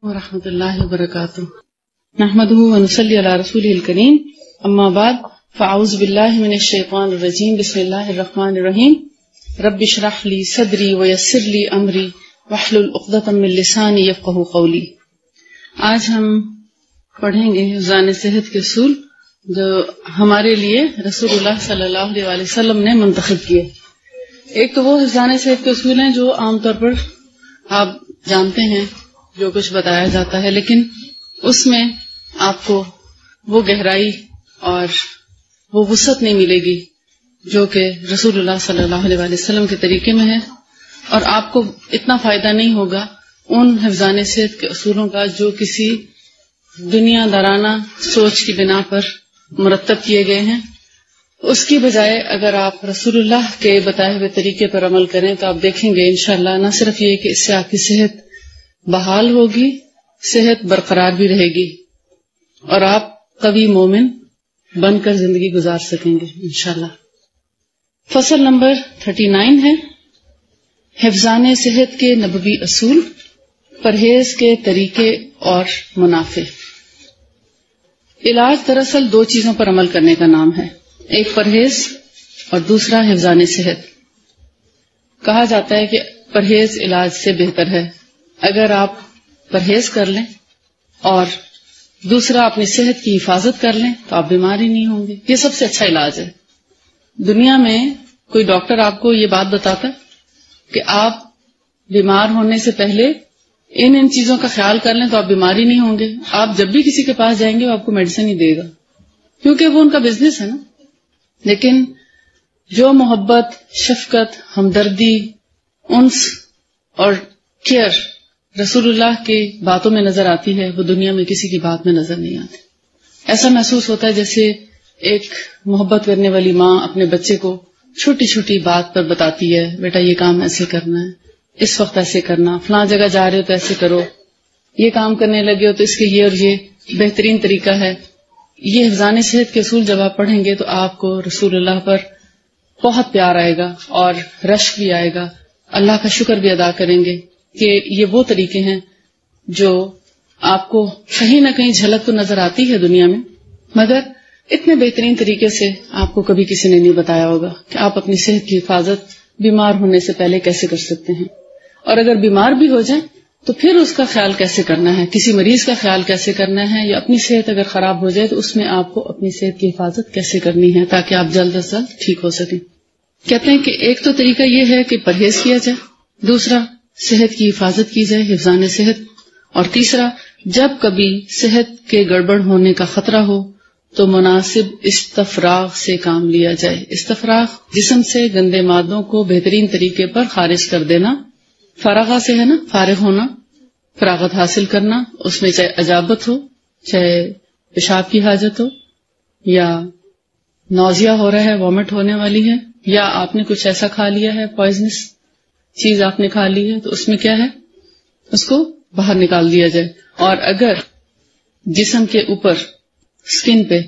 ورحمۃ اللہ وبرکاتہ نحمده ونصلی علی رسولہ الکریم اما بعد فاعوذ باللہ من الشیطان الرجیم بسم اللہ الرحمن الرحیم رب اشرح لی صدری ویسر لی امری واحلل عقدۃ من لسانی یفقہوا قولی۔ آج ہم پڑھیں گے حفظان صحت کے اصول جو ہمارے لیے رسول اللہ صلی اللہ علیہ وآلہ وسلم نے منتخب کیے۔ ایک تو وہ حفظان صحت کے اصول ہیں جو عام طور پر آپ جانتے ہیں، جو کچھ بتایا جاتا ہے، لیکن اس میں آپ کو وہ گہرائی اور وہ وسعت نہیں ملے گی جو کہ رسول اللہ صلی اللہ علیہ وآلہ وسلم کے طریقے میں ہے، اور آپ کو اتنا فائدہ نہیں ہوگا ان حفظان صحت کے اصولوں کا جو کسی دنیا دارانہ سوچ کی بنا پر مرتب کیے گئے ہیں۔ اس کی بجائے اگر آپ رسول اللہ کے بتائے ہوئے طریقے پر عمل کریں تو آپ دیکھیں گے انشاءاللہ نہ صرف یہ کہ اس سے آپ کی صحت بحال ہوگی، صحت برقرار بھی رہے گی اور آپ قوی مومن بن کر زندگی گزار سکیں گے انشاءاللہ۔ فصل نمبر 39 ہے حفظان صحت کے نبوی اصول، پرہیز کے طریقے اور منافع۔ علاج دراصل دو چیزوں پر عمل کرنے کا نام ہے، ایک پرہیز اور دوسرا حفظان صحت۔ کہا جاتا ہے کہ پرہیز علاج سے بہتر ہے۔ اگر آپ پرہیز کر لیں اور دوسرا اپنی صحت کی حفاظت کر لیں تو آپ بیمار ہی نہیں ہوں گے۔ یہ سب سے اچھا علاج ہے۔ دنیا میں کوئی ڈاکٹر آپ کو یہ بات بتاتا ہے کہ آپ بیمار ہونے سے پہلے ان چیزوں کا خیال کر لیں تو آپ بیمار ہی نہیں ہوں گے۔ آپ جب بھی کسی کے پاس جائیں گے وہ آپ کو میڈیسن ہی دے گا، کیونکہ وہ ان کا بزنس ہے نا۔ لیکن جو محبت، شفقت، ہمدردی، انس اور کیئر رسول اللہ کی باتوں میں نظر آتی ہے وہ دنیا میں کسی کی بات میں نظر نہیں آتی۔ ایسا محسوس ہوتا ہے جیسے ایک محبت کرنے والی ماں اپنے بچے کو چھوٹی چھوٹی بات پر بتاتی ہے، بیٹا یہ کام ایسے کرنا ہے، اس وقت ایسے کرنا، فلاں جگہ جا رہے ہو تو ایسے کرو، یہ کام کرنے لگے ہو تو اس کے یہ اور یہ بہترین طریقہ ہے۔ یہ حفظان صحت کے اصول جب آپ پڑھیں گے تو آپ کو رسول اللہ پر بہت پیار آئے گا اور رشک بھی آئے گا، اللہ کا شکر بھی ادا کریں گے کہ یہ وہ طریقے ہیں جو آپ کو کہیں نہ کہیں جھلک تو نظر آتی ہے دنیا میں، مگر اتنے بہترین طریقے سے آپ کو کبھی کسی نے نہیں بتایا ہوگا کہ آپ اپنی صحت کی حفاظت بیمار ہونے سے پہلے کیسے کر سکتے ہیں، اور اگر بیمار بھی ہو جائیں تو پھر اس کا خیال کیسے کرنا ہے، کسی مریض کا خیال کیسے کرنا ہے، یا اپنی صحت اگر خراب ہو جائے تو اس میں آپ کو اپنی صحت کی حفاظت کیسے کرنی ہے تاکہ آپ جلد از جلد ٹھیک ہو سکیں۔ کہتے ہیں کہ ایک تو طریقہ یہ ہے کہ پرہیز کیا جائے، دوسرا صحت کی حفاظت کی جائے، حفظان صحت، اور تیسرا جب کبھی صحت کے گڑبڑ ہونے کا خطرہ ہو تو مناسب استفراغ سے کام لیا جائے۔ استفراغ جسم سے گندے مادوں کو بہترین طریقے پر خارج کر دینا، فارغہ سے ہے نا، فارغ ہونا، فراغت حاصل کرنا، اس میں چاہے عجابت ہو، چاہے پیشاب کی حاجت ہو، یا نوزیا ہو رہا ہے، وامٹ ہونے والی ہے، یا آپ نے کچھ ایسا کھا لیا ہے، پوائزنس چیز آپ نے کھا لی ہے، تو اس میں کیا ہے، اس کو باہر نکال دیا جائے۔ اور اگر جسم کے اوپر سکن پہ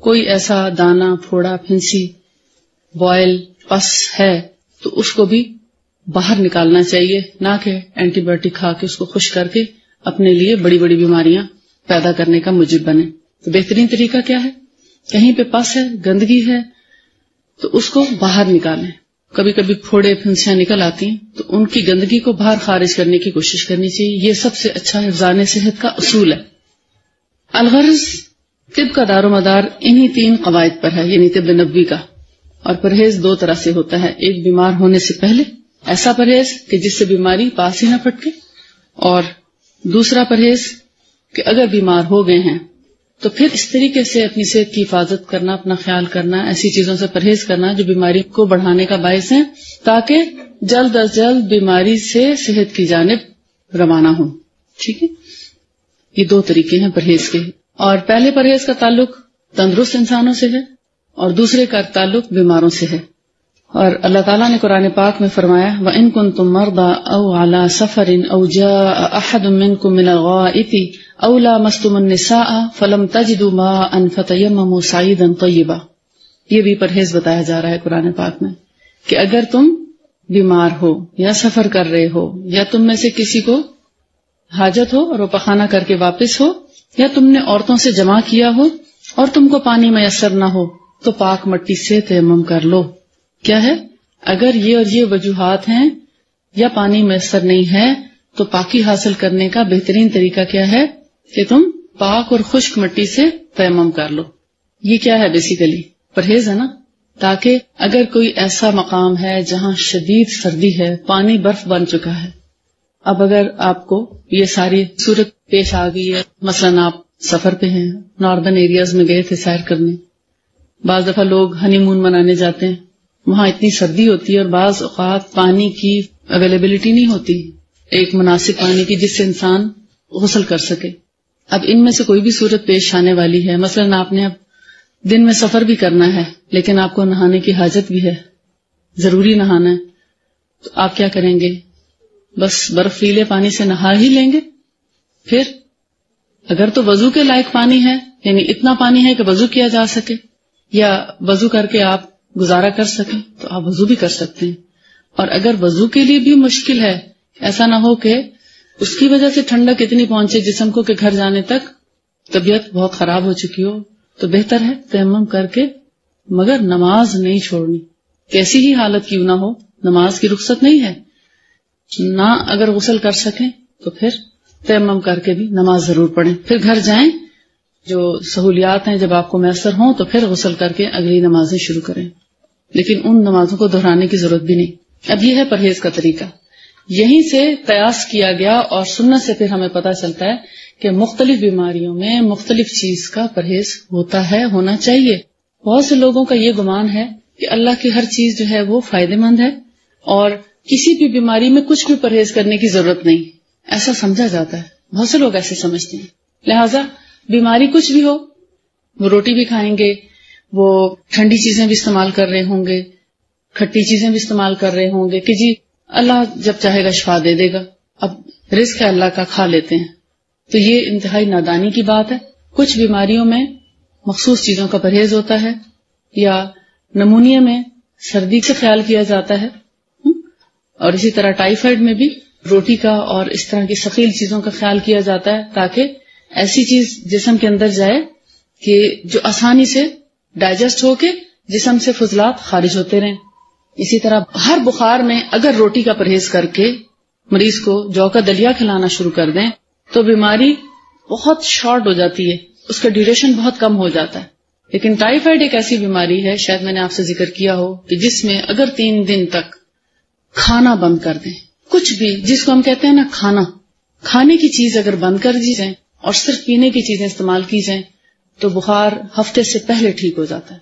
کوئی ایسا دانا، پھوڑا، پھنسی، بوائل، پس ہے تو اس کو بھی باہر نکالنا چاہیے، نہ کہ اینٹی بایوٹک کھا کے اس کو خشک کر کے اپنے لیے بڑی بڑی بیماریاں پیدا کرنے کا موجب بنے۔ تو بہترین طریقہ کیا ہے، کہیں پہ پس ہے، گندگی ہے تو اس کو باہر نکالیں۔ کبھی کبھی پھوڑے، پھنسیاں نکل آتی ہیں تو ان کی گندگی کو باہر خارج کرنے کی کوشش کرنی چاہیے۔ یہ سب سے اچھا حفظان صحت کا اصول ہے۔ الغرض طب کا دار و مدار انہی تین قواعد پر ہے، یعنی طب نبوی کا۔ اور پرہیز دو طرح سے ہوتا ہے، ایک بیمار ہونے سے پہلے ایسا پرہیز کہ جس سے بیماری پاس ہی نہ پھٹکے، اور دوسرا پرہیز کہ اگر بیمار ہو گئے ہیں تو پھر اس طریقے سے اپنی صحت کی حفاظت کرنا، اپنا خیال کرنا، ایسی چیزوں سے پرہیز کرنا جو بیماری کو بڑھانے کا باعث ہیں، تاکہ جلد از جلد بیماری سے صحت کی جانب روانہ ہوں۔ ٹھیک ہے، یہ دو طریقے ہیں پرہیز کے، اور پہلے پرہیز کا تعلق تندرست انسانوں سے ہے اور دوسرے کا تعلق بیماروں سے ہے۔ اور اللہ تعالیٰ نے قرآن پاک میں فرمایا وَإِن كُنتُم مَرْضَىٰ أَوْ عَلَىٰ سَفَرٍ أَوْ جَاءَ أَحَدٌ مِّنكُم مِّنَ الْغَائِطِ أَوْ لَامَسْتُمُ النِّسَاءَ فَلَمْ تَجِدُوا مَاءً فَتَيَمَّمُوا صَعِيدًا طَيِّبًا۔ یہ بھی پرہیز بتایا جا رہا ہے قرآن پاک میں کہ اگر تم بیمار ہو یا سفر کر رہے ہو یا تم میں سے کسی کو حاجت ہو اور وہ پخانہ کر کے واپس ہو، یا تم نے عورتوں سے جمع کیا ہو اور تم کو پانی میسر نہ ہو تو پاک مٹی سے تیمم کر لو. کیا ہے؟ اگر یہ اور یہ وجوہات ہیں یا پانی میسر نہیں ہے تو پاکی حاصل کرنے کا بہترین طریقہ کیا ہے کہ تم پاک اور خشک مٹی سے تیمم کر لو. یہ کیا ہے؟ بیسیکلی پرہیز ہے نا، تاکہ اگر کوئی ایسا مقام ہے جہاں شدید سردی ہے، پانی برف بن چکا ہے، اب اگر آپ کو یہ ساری صورت پیش آ گئی ہے، مثلا آپ سفر پہ ہیں، ناردرن ایریاز میں گئے تھے سیر کرنے، بعض دفعہ لوگ ہنی مون منانے جاتے ہیں، وہاں اتنی سردی ہوتی ہے اور بعض اوقات پانی کی اویلیبلٹی نہیں ہوتی ایک مناسب پانی کی جس سے انسان غسل کر سکے. اب ان میں سے کوئی بھی صورت پیش آنے والی ہے، مثلا آپ نے اب دن میں سفر بھی کرنا ہے لیکن آپ کو نہانے کی حاجت بھی ہے، ضروری نہانا ہے، تو آپ کیا کریں گے؟ بس برفیلے پانی سے نہا ہی لیں گے. پھر اگر تو وضو کے لائق پانی ہے، یعنی اتنا پانی ہے کہ وضو کیا جا سکے یا وضو کر کے آپ گزارا کر سکیں تو آپ وضو بھی کر سکتے ہیں. اور اگر وضو کے لیے بھی مشکل ہے، ایسا نہ ہو کہ اس کی وجہ سے ٹھنڈک اتنی پہنچے جسم کو کہ گھر جانے تک طبیعت بہت خراب ہو چکی ہو، تو بہتر ہے تیمم کر کے، مگر نماز نہیں چھوڑنی. کیسی ہی حالت کیوں نہ ہو، نماز کی رخصت نہیں ہے. نہ اگر غسل کر سکیں تو پھر تیمم کر کے بھی نماز ضرور پڑھیں. پھر گھر جائیں، جو سہولیات ہیں جب آپ کو میسر ہوں تو پھر غسل کر کے اگلی نمازیں شروع کریں، لیکن ان نمازوں کو دہرانے کی ضرورت بھی نہیں. اب یہ ہے پرہیز کا طریقہ. یہیں سے قیاس کیا گیا اور سنت سے پھر ہمیں پتہ چلتا ہے کہ مختلف بیماریوں میں مختلف چیز کا پرہیز ہوتا ہے، ہونا چاہیے. بہت سے لوگوں کا یہ گمان ہے کہ اللہ کی ہر چیز جو ہے وہ فائدہ مند ہے اور کسی بھی بیماری میں کچھ بھی پرہیز کرنے کی ضرورت نہیں، ایسا سمجھا جاتا ہے. بہت سے لوگ ایسے سمجھتے ہیں. لہذا بیماری کچھ بھی ہو، وہ روٹی بھی کھائیں گے، وہ ٹھنڈی چیزیں بھی استعمال کر رہے ہوں گے، کھٹی چیزیں بھی استعمال کر رہے ہوں گے کہ جی اللہ جب چاہے گا شفا دے دے گا، اب رزق ہے اللہ کا، کھا لیتے ہیں. تو یہ انتہائی نادانی کی بات ہے. کچھ بیماریوں میں مخصوص چیزوں کا پرہیز ہوتا ہے، یا نمونیا میں سردی سے خیال کیا جاتا ہے، اور اسی طرح ٹائیفائڈ میں بھی روٹی کا اور اس طرح کی ثقیل چیزوں کا خیال کیا جاتا ہے تاکہ ایسی چیز جسم کے اندر جائے کہ جو آسانی سے ڈائجسٹ ہو کے جسم سے فضلات خارج ہوتے رہیں. اسی طرح ہر بخار میں اگر روٹی کا پرہیز کر کے مریض کو جو کا دلیا کھلانا شروع کر دیں تو بیماری بہت شارٹ ہو جاتی ہے، اس کا ڈیوریشن بہت کم ہو جاتا ہے. لیکن ٹائیفائڈ ایک ایسی بیماری ہے، شاید میں نے آپ سے ذکر کیا ہو، کہ جس میں اگر 3 دن تک کھانا بند کر دیں، کچھ بھی جس کو ہم کہتے ہیں نا کھانے کی چیز اگر بند کر دی جائیں اور صرف پینے کی چیزیں استعمال کی جائیں تو بخار ہفتے سے پہلے ٹھیک ہو جاتا ہے.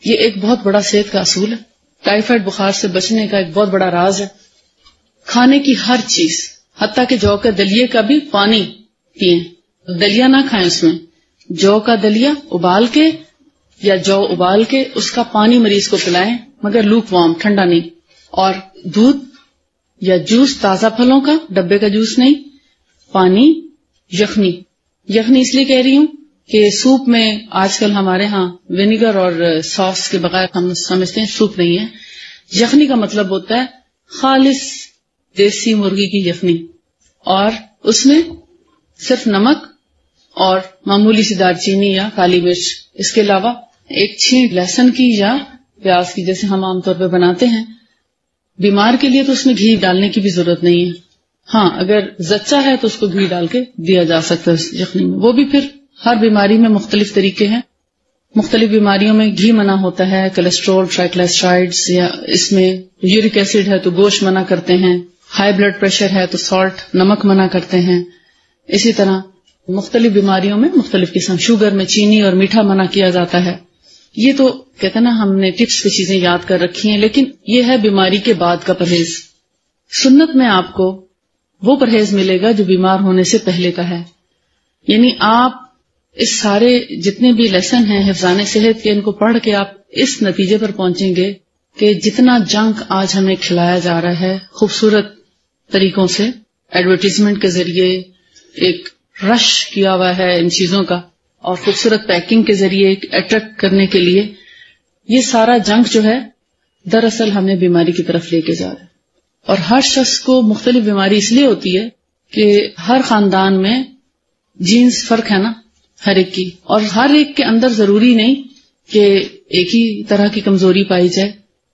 یہ ایک بہت بڑا صحت کا اصول ہے. ٹائیفائڈ بخار سے بچنے کا ایک بہت بڑا راز ہے کھانے کی ہر چیز، حتیٰ کہ جو کا دلیے کا بھی پانی پئیں، دلیا نہ کھائیں. اس میں جو کا دلیا ابال کے یا جو ابال کے اس کا پانی مریض کو پلائیں، مگر لوک وارم، ٹھنڈا نہیں. اور دودھ یا جوس تازہ پھلوں کا، ڈبے کا جوس نہیں، پانی، یخنی اس لیے کہہ رہی ہوں کہ سوپ میں آج کل ہمارے ہاں ونیگر اور ساس کے بغیر ہم سمجھتے ہیں سوپ نہیں ہے. یخنی کا مطلب ہوتا ہے خالص دیسی مرغی کی یخنی، اور اس میں صرف نمک اور معمولی سی دار چینی یا کالی مرچ، اس کے علاوہ ایک چھینٹ لہسن کی یا پیاز کی جیسے ہم عام طور پہ بناتے ہیں. بیمار کے لیے تو اس میں گھی ڈالنے کی بھی ضرورت نہیں ہے. ہاں اگر زچہ ہے تو اس کو گھی ڈال کے دیا جا سکتا ہے اس یخنی میں. وہ بھی پھر ہر بیماری میں مختلف طریقے ہیں. مختلف بیماریوں میں گھی منع ہوتا ہے، کولیسٹرول، ٹرائیگلائسرائڈز، یا اس میں یورک ایسڈ ہے تو گوشت منع کرتے ہیں، ہائی بلڈ پریشر ہے تو سالٹ، نمک منع کرتے ہیں. اسی طرح مختلف بیماریوں میں مختلف قسم، شوگر میں چینی اور میٹھا منع کیا جاتا ہے. یہ تو کہتے ہیں نا ہم نے ٹپس پہ چیزیں یاد کر رکھی ہیں، لیکن یہ ہے بیماری کے بعد کا پرہیز. سنت میں آپ کو وہ پرہیز ملے گا جو بیمار ہونے سے پہلے کا ہے. یعنی آپ اس سارے جتنے بھی لیسن ہیں حفظان صحت کے، ان کو پڑھ کے آپ اس نتیجے پر پہنچیں گے کہ جتنا جنک آج ہمیں کھلایا جا رہا ہے خوبصورت طریقوں سے، ایڈورٹیزمنٹ کے ذریعے ایک رش کیا ہوا ہے ان چیزوں کا، اور خوبصورت پیکنگ کے ذریعے اٹریکٹ کرنے کے لیے، یہ سارا جنک جو ہے دراصل ہمیں بیماری کی طرف لے کے جا رہا ہے. اور ہر شخص کو مختلف بیماری اس لیے ہوتی ہے کہ ہر خاندان میں جینز فرق ہے نا ہر ایک کی، اور ہر ایک کے اندر ضروری نہیں کہ ایک ہی طرح کی کمزوری پائی جائے.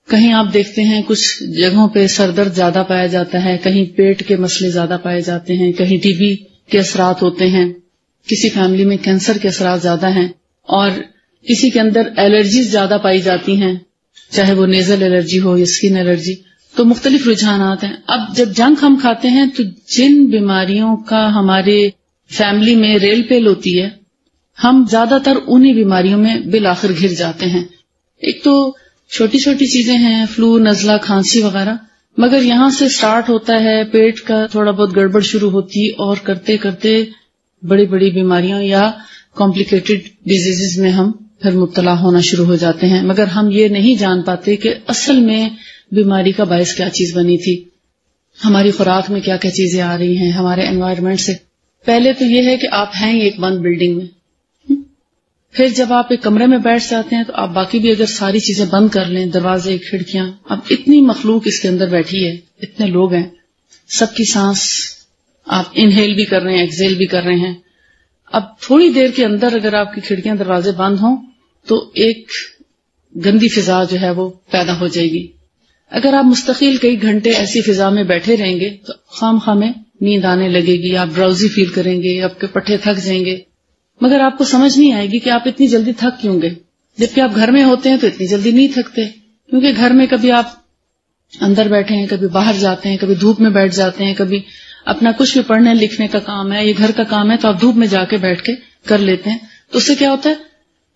کہیں آپ دیکھتے ہیں کچھ جگہوں پہ سر درد زیادہ پایا جاتا ہے، کہیں پیٹ کے مسئلے زیادہ پائے جاتے ہیں، کہیں ٹی بی کے اثرات ہوتے ہیں، کسی فیملی میں کینسر کے اثرات زیادہ ہیں، اور کسی کے اندر الرجیز زیادہ پائی جاتی ہیں، چاہے وہ نیزل الرجی ہو یا اسکن الرجی. تو مختلف رجحانات ہیں. اب جب جنک ہم کھاتے ہیں تو جن بیماریوں کا ہمارے فیملی میں ریل پیل ہوتی ہے، ہم زیادہ تر انہی بیماریوں میں بالآخر گھر جاتے ہیں. ایک تو چھوٹی چھوٹی چیزیں ہیں، فلو، نزلہ، کھانسی وغیرہ، مگر یہاں سے سٹارٹ ہوتا ہے پیٹ کا تھوڑا بہت گڑبڑ شروع ہوتی، اور کرتے کرتے بڑی بڑی بیماریاں یا کمپلیکیٹڈ ڈیزیزز میں ہم پھر مبتلا ہونا شروع ہو جاتے ہیں. مگر ہم یہ نہیں جان پاتے کہ اصل میں بیماری کا باعث کیا چیز بنی تھی، ہماری خوراک میں کیا کیا چیزیں آ رہی ہیں، ہمارے انوائرمنٹ سے. پہلے تو یہ ہے کہ آپ ہیں ایک بند بلڈنگ میں، پھر جب آپ ایک کمرے میں بیٹھ جاتے ہیں تو آپ باقی بھی اگر ساری چیزیں بند کر لیں، دروازے، کھڑکیاں، اب اتنی مخلوق اس کے اندر بیٹھی ہے، اتنے لوگ ہیں، سب کی سانس آپ انہیل بھی کر رہے ہیں، ایکسیل بھی کر رہے ہیں. اب تھوڑی دیر کے اندر اگر آپ کی کھڑکیاں دروازے بند ہوں تو ایک گندی فضا جو ہے وہ پیدا ہو جائے گی. اگر آپ مستقل کئی گھنٹے ایسی فضا میں بیٹھے رہیں گے تو خام خواہ میں نیند آنے لگے گی، آپ ڈراؤزی فیل کریں گے، آپ کے پٹھے تھک جائیں گے، مگر آپ کو سمجھ نہیں آئے گی کہ آپ اتنی جلدی تھک کیوں گئے. جبکہ آپ گھر میں ہوتے ہیں تو اتنی جلدی نہیں تھکتے، کیونکہ گھر میں کبھی آپ اندر بیٹھے ہیں، کبھی باہر جاتے ہیں، کبھی دھوپ میں بیٹھ جاتے ہیں، کبھی اپنا کچھ بھی پڑھنے لکھنے کا کام ہے، یہ گھر کا کام ہے تو آپ دھوپ میں جا کے بیٹھ کے کر لیتے ہیں. تو اس سے کیا ہوتا ہے،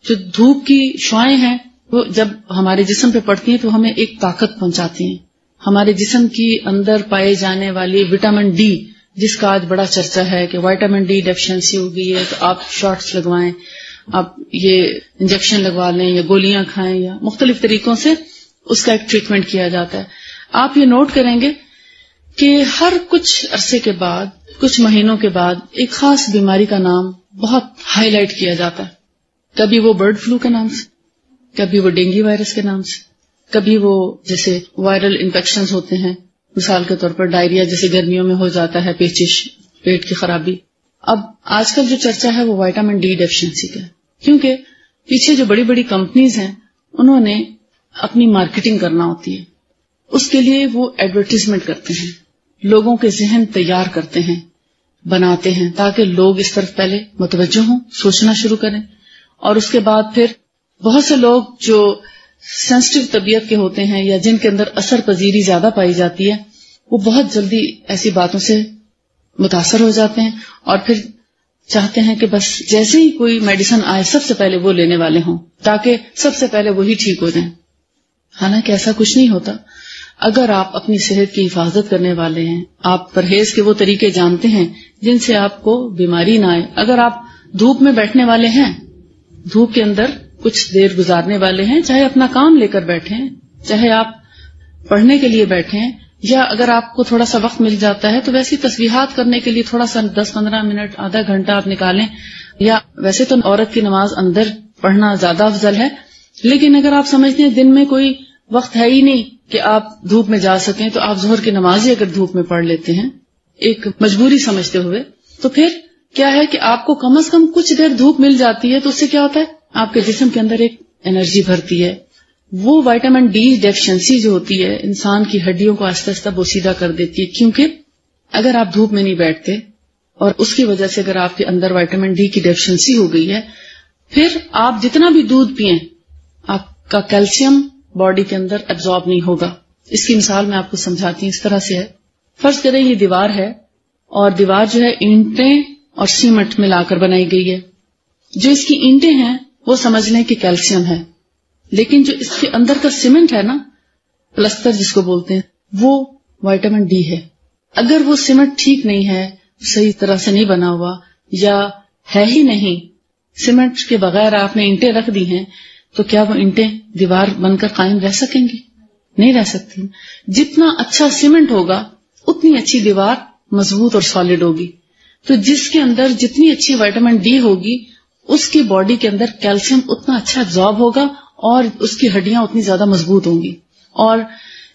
جو دھوپ کی شعاعیں ہیں وہ جب ہمارے جسم پہ پڑتی ہیں تو ہمیں ایک طاقت پہنچاتی ہیں. ہمارے جسم کی اندر پائے جانے والی وٹامن ڈی، جس کا آج بڑا چرچہ ہے کہ وٹامن ڈی ڈیفیشنسی ہو گئی ہے تو آپ شارٹس لگوائیں، آپ یہ انجیکشن لگوا لیں یا گولیاں کھائیں، یا مختلف طریقوں سے اس کا ایک ٹریٹمنٹ کیا جاتا ہے. آپ یہ نوٹ کریں گے کہ ہر کچھ عرصے کے بعد، کچھ مہینوں کے بعد ایک خاص بیماری کا نام بہت ہائی لائٹ کیا جاتا ہے. کبھی وہ برڈ فلو کے نام سے، کبھی وہ ڈینگی وائرس کے نام سے، کبھی وہ جیسے وائرل انفیکشنز ہوتے ہیں، مثال کے طور پر ڈائریا جیسے گرمیوں میں ہو جاتا ہے، پیچش، پیٹ کی خرابی. اب آج کل جو چرچا ہے وہ وٹامن ڈی ڈیفیشنسی کا ہے، کیونکہ پیچھے جو بڑی بڑی کمپنیز ہیں انہوں نے اپنی مارکیٹنگ کرنا ہوتی ہے، اس کے لیے وہ ایڈورٹیزمنٹ کرتے ہیں، لوگوں کے ذہن تیار کرتے ہیں، بناتے ہیں تاکہ لوگ اس طرف پہلے متوجہ ہوں، سوچنا شروع کریں. اور اس کے بعد پھر بہت سے لوگ جو سینسٹیو طبیعت کے ہوتے ہیں یا جن کے اندر اثر پذیری زیادہ پائی جاتی ہے، وہ بہت جلدی ایسی باتوں سے متاثر ہو جاتے ہیں اور پھر چاہتے ہیں کہ بس جیسے ہی کوئی میڈیسن آئے سب سے پہلے وہ لینے والے ہوں تاکہ سب سے پہلے وہی ٹھیک ہو جائیں. حالانکہ ایسا کچھ نہیں ہوتا. اگر آپ اپنی صحت کی حفاظت کرنے والے ہیں، آپ پرہیز کے وہ طریقے جانتے ہیں جن سے آپ کو بیماری نہ آئے، اگر آپ دھوپ میں بیٹھنے والے ہیں، دھوپ کے اندر کچھ دیر گزارنے والے ہیں، چاہے اپنا کام لے کر بیٹھیں، چاہے آپ پڑھنے کے لیے بیٹھیں، یا اگر آپ کو تھوڑا سا وقت مل جاتا ہے تو ویسی تسبیحات کرنے کے لیے تھوڑا سا 10-15 منٹ، آدھا گھنٹہ آپ نکالیں. یا ویسے تو عورت کی نماز اندر پڑھنا زیادہ افضل ہے، لیکن اگر آپ سمجھتے ہیں دن میں کوئی وقت ہے ہی نہیں کہ آپ دھوپ میں جا سکیں تو آپ ظہر کی نماز ہی اگر دھوپ میں پڑھ لیتے ہیں ایک مجبوری سمجھتے ہوئے، تو پھر کیا ہے کہ آپ کو کم از کم کچھ دیر دھوپ مل جاتی ہے تو اس سے کیا ہوتا ہے، آپ کے جسم کے اندر ایک انرجی بھرتی ہے. وہ وٹامن ڈی ڈیفیشنسی جو ہوتی ہے انسان کی ہڈیوں کو آہستہ آہستہ بوسیدہ کر دیتی ہے، کیونکہ اگر آپ دھوپ میں نہیں بیٹھتے اور اس کی وجہ سے اگر آپ کے اندر وٹامن ڈی کی ڈیفیشنسی ہو گئی ہے، پھر آپ جتنا بھی دودھ پئیں آپ کا کیلشیم باڈی کے اندر ایبزارب نہیں ہوگا. اس کی مثال میں آپ کو سمجھاتی ہوں، اس طرح سے ہے. فرض کریں یہ دیوار ہے اور دیوار جو ہے اینٹیں اور سیمنٹ ملا کر بنائی گئی ہے. جو اس کی اینٹیں ہیں وہ سمجھ لیں کہ کیلشیم ہے، لیکن جو اس کے اندر کا سیمنٹ ہے نا، پلستر جس کو بولتے ہیں، وہ وٹامن ڈی ہے. اگر وہ سیمنٹ ٹھیک نہیں ہے، صحیح طرح سے نہیں بنا ہوا یا ہے ہی نہیں، سیمنٹ کے بغیر آپ نے اینٹیں رکھ دی ہیں، تو کیا وہ اینٹیں دیوار بن کر قائم رہ سکیں گی؟ نہیں رہ سکتی. جتنا اچھا سیمنٹ ہوگا اتنی اچھی دیوار مضبوط اور سالڈ ہوگی. تو جس کے اندر جتنی اچھی وٹامن ڈی ہوگی اس کی باڈی کے اندر کیلشیم اتنا اچھا ایبزارب ہوگا اور اس کی ہڈیاں اتنی زیادہ مضبوط ہوں گی. اور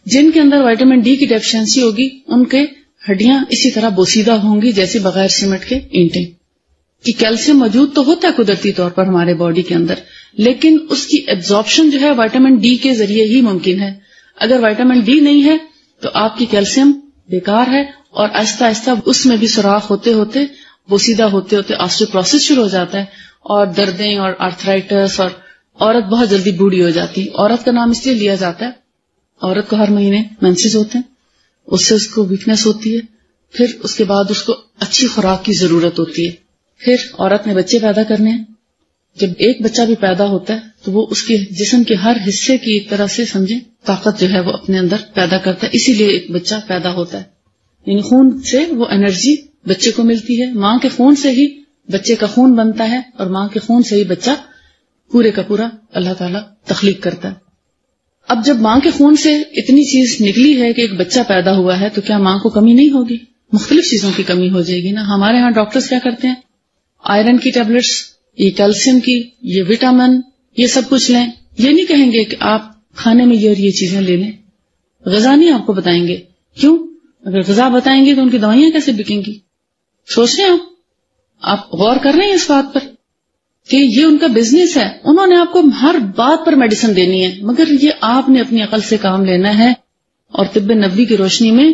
جن کے اندر وٹامن ڈی کی ڈیفیشنسی ہوگی ان کے ہڈیاں اسی طرح بوسیدہ ہوں گی جیسے بغیر سیمنٹ کے اینٹیں. کہ کیلشیم موجود تو ہوتا ہے قدرتی طور پر ہمارے باڈی کے اندر، لیکن اس کی ایبزارپشن جو ہے وائٹامن ڈی کے ذریعے ہی ممکن ہے. اگر وائٹامن ڈی نہیں ہے تو آپ کی کیلشیم بیکار ہے، اور آہستہ آہستہ اس میں بھی سوراخ ہوتے ہوتے بوسیدہ ہوتے ہوتے آسٹیوپروسس شروع ہو جاتا ہے، اور دردیں اور آرتھرائٹس، اور عورت بہت جلدی بوڑھی ہو جاتی ہے. عورت کا نام اس لیے لیا جاتا ہے، عورت کو ہر مہینے مینسز ہوتے ہیں، اس سے اس کو ویکنیس ہوتی ہے، پھر اس کے بعد اس کو اچھی خوراک کی ضرورت ہوتی ہے. پھر عورت نے بچے پیدا کرنے ہیں. جب ایک بچہ بھی پیدا ہوتا ہے تو وہ اس کے جسم کے ہر حصے کی ایک طرح سے سمجھیں طاقت جو ہے وہ اپنے اندر پیدا کرتا ہے، اسی لیے ایک بچہ پیدا ہوتا ہے. یعنی خون سے وہ انرجی بچے کو ملتی ہے، ماں کے خون سے ہی بچے کا خون بنتا ہے، اور ماں کے خون سے ہی بچہ پورے کا پورا اللہ تعالیٰ تخلیق کرتا ہے. اب جب ماں کے خون سے اتنی چیز نکلی ہے کہ ایک بچہ پیدا ہوا ہے تو کیا ماں کو کمی نہیں ہوگی؟ مختلف چیزوں کی کمی ہو جائے گی نا. ہمارے ہاں ڈاکٹرز کیا کرتے ہیں؟ آئرن کی ٹیبلٹس، یہ کیلشیم کی، یہ وٹامن، یہ سب کچھ لیں. یہ نہیں کہیں گے کہ آپ کھانے میں یہ اور یہ چیزیں لے لیں. غذا نہیں آپ کو بتائیں گے. کیوں؟ اگر غذا بتائیں گے تو ان کی دوائیاں کیسے بکیں گی؟ سوچ رہے ہیں آپ غور کر رہے ہیں اس بات پر کہ یہ ان کا بزنس ہے. انہوں نے آپ کو ہر بات پر میڈیسن دینی ہے، مگر یہ آپ نے اپنی عقل سے کام لینا ہے، اور طب نبوی کی روشنی میں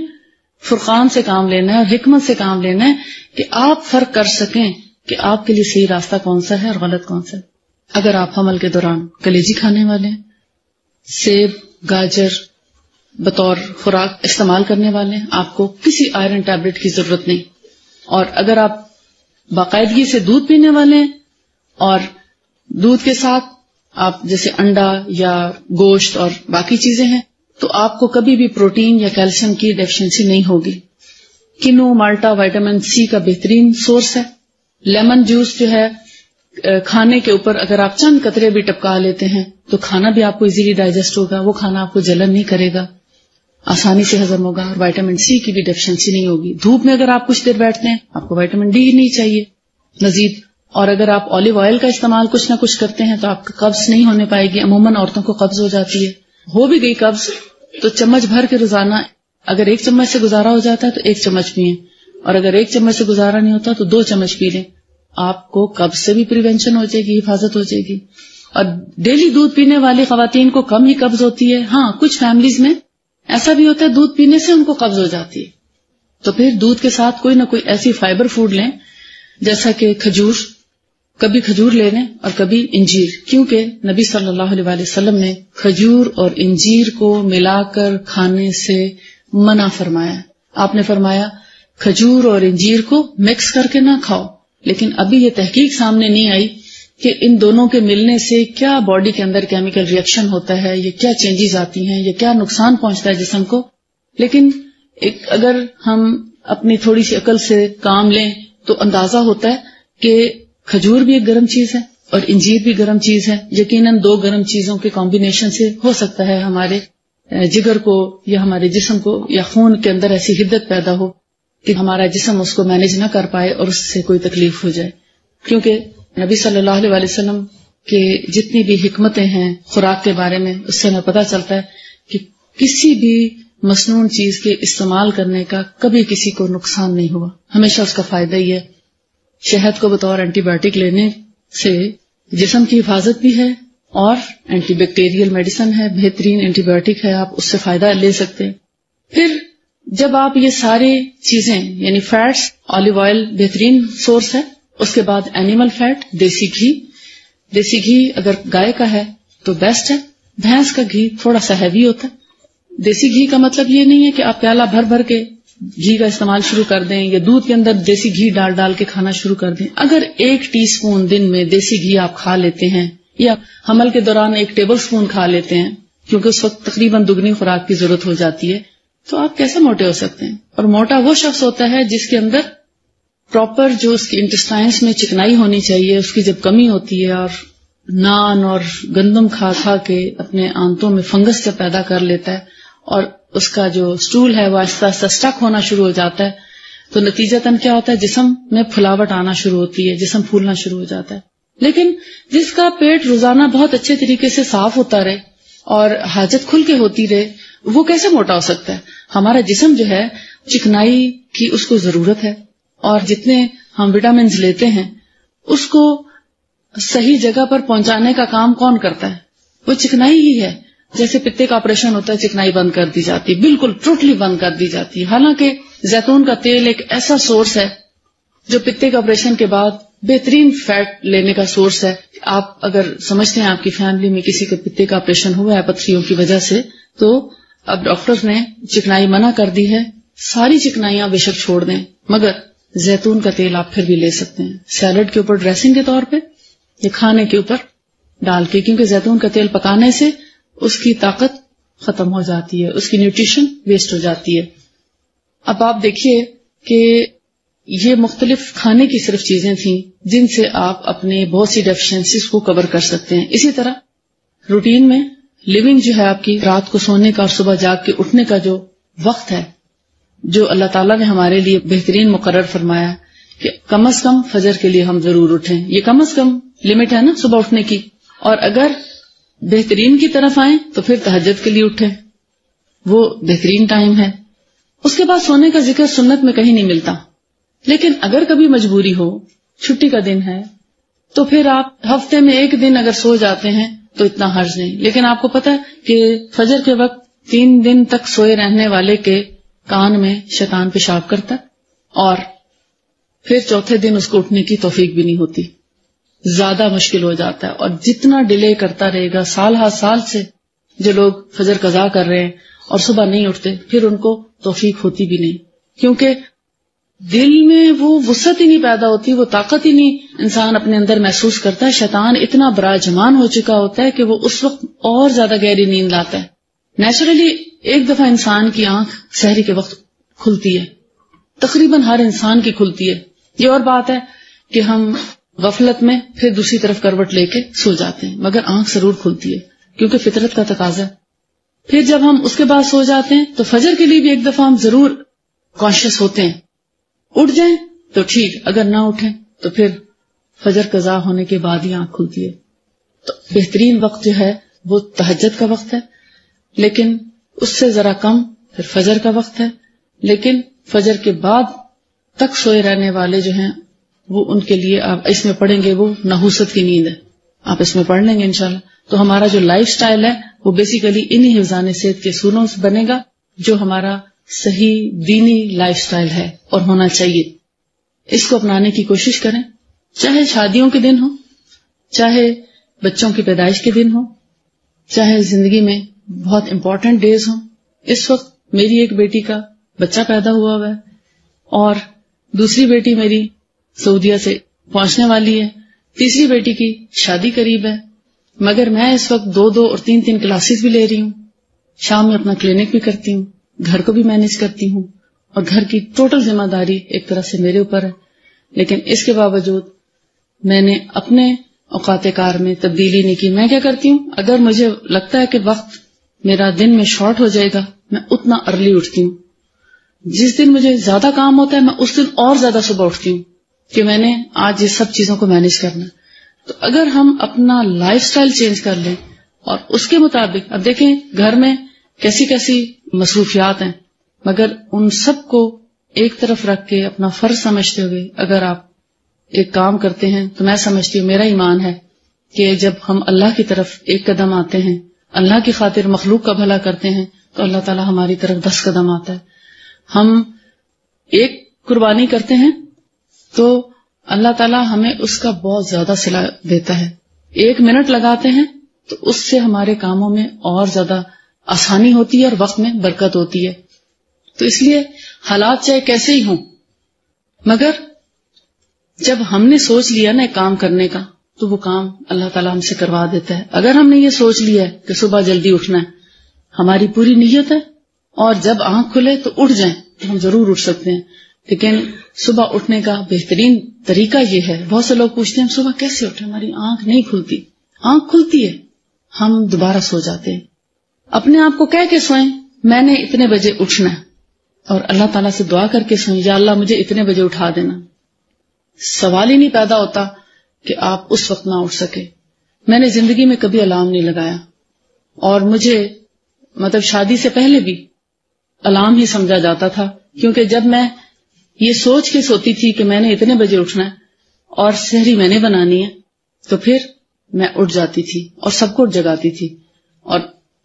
فرقان سے کام لینا ہے، اور حکمت سے کام لینا ہے کہ آپ فرق کر سکیں کہ آپ کے لیے صحیح راستہ کون سا ہے اور غلط کون سا ہے. اگر آپ حمل کے دوران کلیجی کھانے والے ہیں، سیب، گاجر بطور خوراک استعمال کرنے والے ہیں، آپ کو کسی آئرن ٹیبلٹ کی ضرورت نہیں. اور اگر آپ باقاعدگی سے دودھ پینے والے ہیں، اور دودھ کے ساتھ آپ جیسے انڈا یا گوشت اور باقی چیزیں ہیں، تو آپ کو کبھی بھی پروٹین یا کیلشیم کی ڈیفیشنسی نہیں ہوگی. کنو مالٹا وائٹامن سی کا بہترین سورس ہے. لیمن جوس جو ہے کھانے کے اوپر اگر آپ چند قطرے بھی ٹپکا لیتے ہیں تو کھانا بھی آپ کو ایزیلی ڈائجسٹ ہوگا، وہ کھانا آپ کو جلن نہیں کرے گا، آسانی سے ہضم ہوگا، اور وائٹامن سی کی بھی ڈیفیشنسی نہیں ہوگی. دھوپ میں اگر آپ کچھ دیر بیٹھتے ہیں آپ کو وائٹامن ڈی نہیں چاہیے مزید. اور اگر آپ اولیو آئل کا استعمال کچھ نہ کچھ کرتے ہیں تو آپ کو قبض نہیں ہونے پائے گی. عموماً عورتوں کو قبض ہو جاتی ہے، ہو بھی گئی قبض تو چمچ بھر کے روزانہ، اگر ایک چمچ سے گزارا ہو جاتا ہے تو ایک چمچ پئیں، اور اگر ایک چمچ سے گزارا نہیں ہوتا تو 2 چمچ پی لیں. آپ کو قبض سے بھی پریونشن ہو جائے گی، حفاظت ہو جائے گی. اور ڈیلی دودھ پینے والی خواتین کو کم ہی قبض ہوتی ہے. ہاں کچھ فیملیز میں ایسا بھی ہوتا ہے دودھ پینے سے ان کو قبض ہو جاتی ہے، تو پھر دودھ کے ساتھ کوئی نہ کوئی ایسی فائبر فوڈ لیں جیسا کہ کھجور، کبھی کھجور لے لیں اور کبھی انجیر، کیونکہ نبی صلی اللہ علیہ وآلہ وسلم نے کھجور اور انجیر کو ملا کر کھانے سے منع فرمایا. آپ نے فرمایا کھجور اور انجیر کو مکس کر کے نہ کھاؤ. لیکن ابھی یہ تحقیق سامنے نہیں آئی کہ ان دونوں کے ملنے سے کیا باڈی کے اندر کیمیکل ریئیکشن ہوتا ہے، یہ کیا چینجز آتی ہیں، یہ کیا نقصان پہنچتا ہے جسم کو. لیکن اگر ہم اپنی تھوڑی سی عقل سے کام لیں تو اندازہ ہوتا ہے کہ کھجور بھی ایک گرم چیز ہے اور انجیر بھی گرم چیز ہے. یقیناً 2 گرم چیزوں کے کمبینیشن سے ہو سکتا ہے ہمارے جگر کو یا ہمارے جسم کو یا خون کے اندر ایسی حدت پیدا ہو کہ ہمارا جسم اس کو مینج نہ کر پائے اور اس سے کوئی تکلیف ہو جائے. کیونکہ نبی صلی اللہ علیہ وآلہ وسلم کے جتنی بھی حکمتیں ہیں خوراک کے بارے میں، اس سے ہمیں پتہ چلتا ہے کہ کسی بھی مصنوع چیز کے استعمال کرنے کا کبھی کسی کو نقصان نہیں ہوا، ہمیشہ اس کا فائدہ ہی ہے. شہد کو بطور اینٹی بایوٹک لینے سے جسم کی حفاظت بھی ہے اور اینٹی بیکٹیریل میڈیسن ہے، بہترین اینٹی بایوٹک ہے، آپ اس سے فائدہ لے سکتے ہیں. پھر جب آپ یہ ساری چیزیں یعنی فیٹس، اولیو آئل بہترین سورس ہے، اس کے بعد اینیمل فیٹ، دیسی گھی اگر گائے کا ہے تو بیسٹ ہے. بھینس کا گھی تھوڑا سا ہیوی ہوتا ہے. دیسی گھی کا مطلب یہ نہیں ہے کہ آپ پیالہ بھر بھر کے گھی کا استعمال شروع کر دیں یا دودھ کے اندر دیسی گھی ڈال کے کھانا شروع کر دیں. اگر 1 ٹی اسپون دن میں دیسی گھی آپ کھا لیتے ہیں یا حمل کے دوران 1 ٹیبل اسپون کھا لیتے ہیں، کیونکہ اس وقت تقریباً دگنی خوراک کی ضرورت ہو جاتی ہے، تو آپ کیسے موٹے ہو سکتے ہیں. اور موٹا وہ شخص ہوتا ہے جس کے اندر پراپر جو اس کی انٹسٹائنس میں چکنائی ہونی چاہیے، اس کی جب کمی ہوتی ہے اور نان اور گندم کھا کے اپنے آنتوں میں فنگس جب پیدا کر لیتا ہے اور اس کا جو سٹول ہے وہ آہستہ آہستہ سٹک ہونا شروع ہو جاتا ہے، تو نتیجتاً کیا ہوتا ہے، جسم میں پھلاوٹ آنا شروع ہوتی ہے، جسم پھولنا شروع ہو جاتا ہے. لیکن جس کا پیٹ روزانہ بہت اچھے طریقے سے صاف ہوتا رہے اور حاجت کھل کے ہوتی رہے، وہ کیسے موٹا ہو سکتا ہے؟ ہمارا جسم جو ہے چکنائی کی اس کو ضرورت ہے، اور جتنے ہم وٹامنز لیتے ہیں اس کو صحیح جگہ پر پہنچانے کا کام کون کرتا ہے؟ وہ چکنائی ہی ہے. جیسے پتے کا آپریشن ہوتا ہے، چکنائی بند کر دی جاتی، بالکل ٹوٹلی بند کر دی جاتی ہے. حالانکہ زیتون کا تیل ایک ایسا سورس ہے جو پتے کے آپریشن کے بعد بہترین فیٹ لینے کا سورس ہے. آپ اگر سمجھتے ہیں آپ کی فیملی میں کسی کے پتے کا آپریشن ہوا ہے پتھریوں کی وجہ سے، تو اب ڈاکٹر نے چکنائی منع کر دی ہے. ساری چکنائیاں بے شک چھوڑ دیں، مگر زیتون کا تیل آپ پھر بھی لے سکتے ہیں، سیلڈ کے اوپر ڈریسنگ کے طور پہ یا کھانے کے اوپر ڈال کے، کیونکہ زیتون کا تیل پکانے سے اس کی طاقت ختم ہو جاتی ہے، اس کی نیوٹریشن ویسٹ ہو جاتی ہے. اب آپ دیکھیے کہ یہ مختلف کھانے کی صرف چیزیں تھیں جن سے آپ اپنے بہت سی ڈیفیشنسیز کو کور کر سکتے ہیں. اسی طرح روٹین میں لیونگ جو ہے آپ کی، رات کو سونے کا اور صبح جاگ کے اٹھنے کا جو وقت ہے، جو اللہ تعالیٰ نے ہمارے لیے بہترین مقرر فرمایا کہ کم از کم فجر کے لیے ہم ضرور اٹھیں. یہ کم از کم لمٹ ہے نا صبح اٹھنے کی، اور اگر بہترین کی طرف آئیں تو پھر تہجد کے لیے اٹھیں، وہ بہترین ٹائم ہے. اس کے بعد سونے کا ذکر سنت میں کہیں نہیں ملتا. لیکن اگر کبھی مجبوری ہو، چھٹی کا دن ہے، تو پھر آپ ہفتے میں ایک دن اگر سو جاتے ہیں تو اتنا حرج نہیں. لیکن آپ کو پتہ ہے کہ فجر کے وقت 3 دن تک سوئے رہنے والے کے کان میں شیطان پیشاب کرتا ہے، اور پھر چوتھے دن اس کو اٹھنے کی توفیق بھی نہیں ہوتی، زیادہ مشکل ہو جاتا ہے. اور جتنا ڈیلے کرتا رہے گا، سال ہر سال سے جو لوگ فجر قضا کر رہے ہیں اور صبح نہیں اٹھتے، پھر ان کو توفیق ہوتی بھی نہیں، کیونکہ دل میں وہ وسعت ہی نہیں پیدا ہوتی، وہ طاقت ہی نہیں انسان اپنے اندر محسوس کرتا ہے. شیطان اتنا براجمان ہو چکا ہوتا ہے کہ وہ اس وقت اور زیادہ گہری نیند لاتا ہے. نیچرلی ایک دفعہ انسان کی آنکھ سحری کے وقت کھلتی ہے، تقریباً ہر انسان کی کھلتی ہے. یہ اور بات ہے کہ ہم غفلت میں پھر دوسری طرف کروٹ لے کے سو جاتے ہیں، مگر آنکھ ضرور کھلتی ہے کیونکہ فطرت کا تقاضا ہے. پھر جب ہم اس کے بعد سو جاتے ہیں تو فجر کے لیے بھی ایک دفعہ ہم ضرور کانشیس ہوتے ہیں. اٹھ جائیں تو ٹھیک، اگر نہ اٹھیں تو پھر فجر قضا ہونے کے بعد ہی آنکھ کھلتی ہے. تو بہترین وقت جو ہے وہ تہجد کا وقت ہے، لیکن اس سے ذرا کم پھر فجر کا وقت ہے. لیکن فجر کے بعد تک سوئے رہنے والے جو ہیں وہ ان کے لیے آپ اس میں پڑھیں گے، وہ نحوست کی نیند ہے، آپ اس میں پڑھ لیں گے انشاءاللہ. تو ہمارا جو لائف سٹائل ہے وہ بیسیکلی انہی حفظان صحت کے اصولوں سے بنے گا، جو ہمارا صحیح دینی لائف سٹائل ہے اور ہونا چاہیے. اس کو اپنانے کی کوشش کریں، چاہے شادیوں کے دن ہو، چاہے بچوں کی پیدائش کے دن ہو، چاہے زندگی میں بہت امپورٹنٹ ڈیز ہوں. اس وقت میری ایک بیٹی کا بچہ پیدا ہوا ہے اور دوسری بیٹی میری سعودیہ سے پہنچنے والی ہے، تیسری بیٹی کی شادی قریب ہے. مگر میں اس وقت 2 اور 3 کلاسز بھی لے رہی ہوں، شام میں اپنا کلینک بھی کرتی ہوں، گھر کو بھی مینج کرتی ہوں، اور گھر کی ٹوٹل ذمہ داری ایک طرح سے میرے اوپر ہے. لیکن اس کے باوجود میں نے اپنے اوقات کار میں تبدیلی نہیں کی. میں کیا کرتی ہوں، اگر مجھے لگتا ہے کہ وقت میرا دن میں شارٹ ہو جائے گا، میں اتنا ارلی اٹھتی ہوں. جس دن مجھے زیادہ کام ہوتا ہے میں اس دن اور زیادہ صبح اٹھتی ہوں کہ میں نے آج یہ سب چیزوں کو مینج کرنا. تو اگر ہم اپنا لائف سٹائل چینج کر لیں اور اس کے مطابق، اب دیکھیں گھر میں کیسی کیسی مصروفیات ہیں، مگر ان سب کو ایک طرف رکھ کے اپنا فرض سمجھتے ہوئے اگر آپ ایک کام کرتے ہیں، تو میں سمجھتی ہوں، میرا ایمان ہے کہ جب ہم اللہ کی طرف ایک قدم آتے ہیں، اللہ کی خاطر مخلوق کا بھلا کرتے ہیں، تو اللہ تعالیٰ ہماری طرف 10 قدم آتا ہے. ہم ایک قربانی کرتے ہیں تو اللہ تعالیٰ ہمیں اس کا بہت زیادہ صلہ دیتا ہے. 1 منٹ لگاتے ہیں تو اس سے ہمارے کاموں میں اور زیادہ آسانی ہوتی ہے اور وقت میں برکت ہوتی ہے. تو اس لیے حالات چاہے کیسے ہی ہوں، مگر جب ہم نے سوچ لیا نا ایک کام کرنے کا، تو وہ کام اللہ تعالیٰ ہم سے کروا دیتا ہے. اگر ہم نے یہ سوچ لیا ہے کہ صبح جلدی اٹھنا ہے، ہماری پوری نیت ہے، اور جب آنکھ کھلے تو اٹھ جائیں، تو ہم ضرور اٹھ سکتے ہیں. لیکن صبح اٹھنے کا بہترین طریقہ یہ ہے، بہت سے لوگ پوچھتے ہیں ہم صبح کیسے اٹھیں، ہماری آنکھ نہیں کھلتی. آنکھ کھلتی ہے، ہم دوبارہ سو جاتے ہیں. اپنے آپ کو کہہ کے سوئیں میں نے اتنے بجے اٹھنا ہے، اور اللہ تعالیٰ سے دعا کر کے سوئیں یا اللہ مجھے اتنے بجے اٹھا دینا. سوال ہی نہیں پیدا ہوتا کہ آپ اس وقت نہ اٹھ سکے. میں نے زندگی میں کبھی الارم نہیں لگایا، اور مجھے مطلب شادی سے پہلے بھی الارم ہی سمجھا جاتا تھا، کیونکہ جب میں یہ سوچ کے سوتی تھی کہ میں نے اتنے بجے اٹھنا ہے اور سحری میں نے بنانی ہے، تو پھر میں اٹھ جاتی تھی اور سب کو جگاتی تھی. اور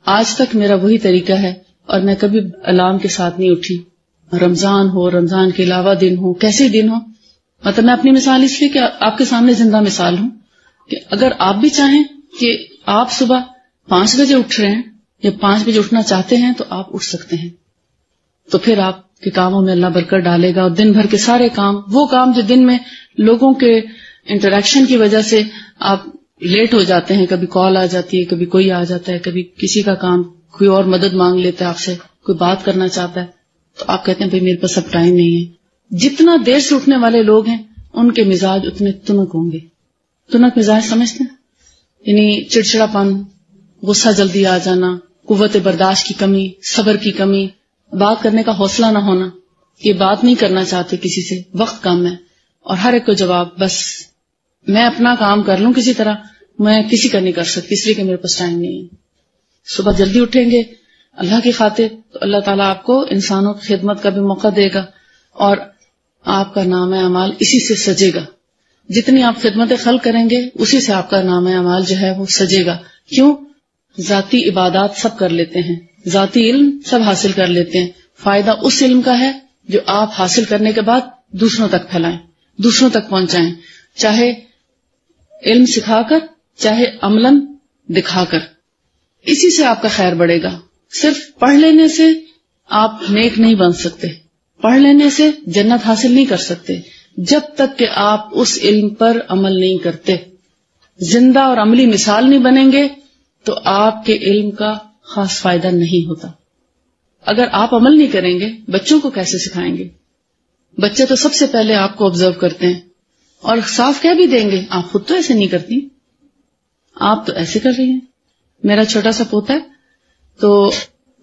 آج تک میرا وہی طریقہ ہے، اور میں کبھی الارم کے ساتھ نہیں اٹھی. رمضان ہو، رمضان کے علاوہ دن ہو، کیسے دن ہو، مطلب میں اپنی مثال اس لیے کہ آپ کے سامنے زندہ مثال ہوں کہ اگر آپ بھی چاہیں کہ آپ صبح 5 بجے اٹھ رہے ہیں یا 5 بجے اٹھنا چاہتے ہیں تو آپ اٹھ سکتے ہیں. تو پھر آپ کے کاموں میں اللہ برکت ڈالے گا، اور دن بھر کے سارے کام، وہ کام جو دن میں لوگوں کے انٹریکشن کی وجہ سے آپ لیٹ ہو جاتے ہیں، کبھی کال آ جاتی ہے، کبھی کوئی آ جاتا ہے، کبھی کسی کا کام، کوئی اور مدد مانگ لیتا ہے آپ سے، کوئی بات کرنا چاہتا ہے، تو آپ کہتے ہیں بھئی میرے پاس اب ٹائم نہیں ہے. جتنا دیر سے اٹھنے والے لوگ ہیں ان کے مزاج اتنے تنک ہوں گے. تنک مزاج سمجھتے ہیں؟ یعنی چڑچڑا پن، غصہ جلدی آ جانا، قوت برداشت کی کمی، صبر کی کمی، بات کرنے کا حوصلہ نہ ہونا، یہ بات نہیں کرنا چاہتے کسی سے، وقت کم ہے اور ہر ایک کو جواب بس میں اپنا کام کر لوں کسی طرح، میں کسی کا نہیں کر سکتی اس لیے کہ میرے پاس ٹائم نہیں ہے. صبح جلدی اٹھیں گے اللہ کی خاطر تو اللہ تعالیٰ آپ کو انسانوں کی خدمت کا بھی موقع دے گا اور آپ کا نام اعمال اسی سے سجے گا. جتنی آپ خدمت خلق کریں گے اسی سے آپ کا نام اعمال جو ہے وہ سجے گا. کیوں؟ ذاتی عبادات سب کر لیتے ہیں، ذاتی علم سب حاصل کر لیتے ہیں. فائدہ اس علم کا ہے جو آپ حاصل کرنے کے بعد دوسروں تک پھیلائیں، دوسروں تک پہنچائیں، چاہے علم سکھا کر، چاہے عملاً دکھا کر. اسی سے آپ کا خیر بڑھے گا. صرف پڑھ لینے سے آپ نیک نہیں بن سکتے، پڑھ لینے سے جنت حاصل نہیں کر سکتے جب تک کہ آپ اس علم پر عمل نہیں کرتے. زندہ اور عملی مثال نہیں بنیں گے تو آپ کے علم کا خاص فائدہ نہیں ہوتا. اگر آپ عمل نہیں کریں گے بچوں کو کیسے سکھائیں گے؟ بچے تو سب سے پہلے آپ کو آبزرو کرتے ہیں اور صاف کہہ بھی دیں گے آپ خود تو ایسے نہیں کرتی، آپ تو ایسے کر رہی ہیں. میرا چھوٹا سا پوتا ہے تو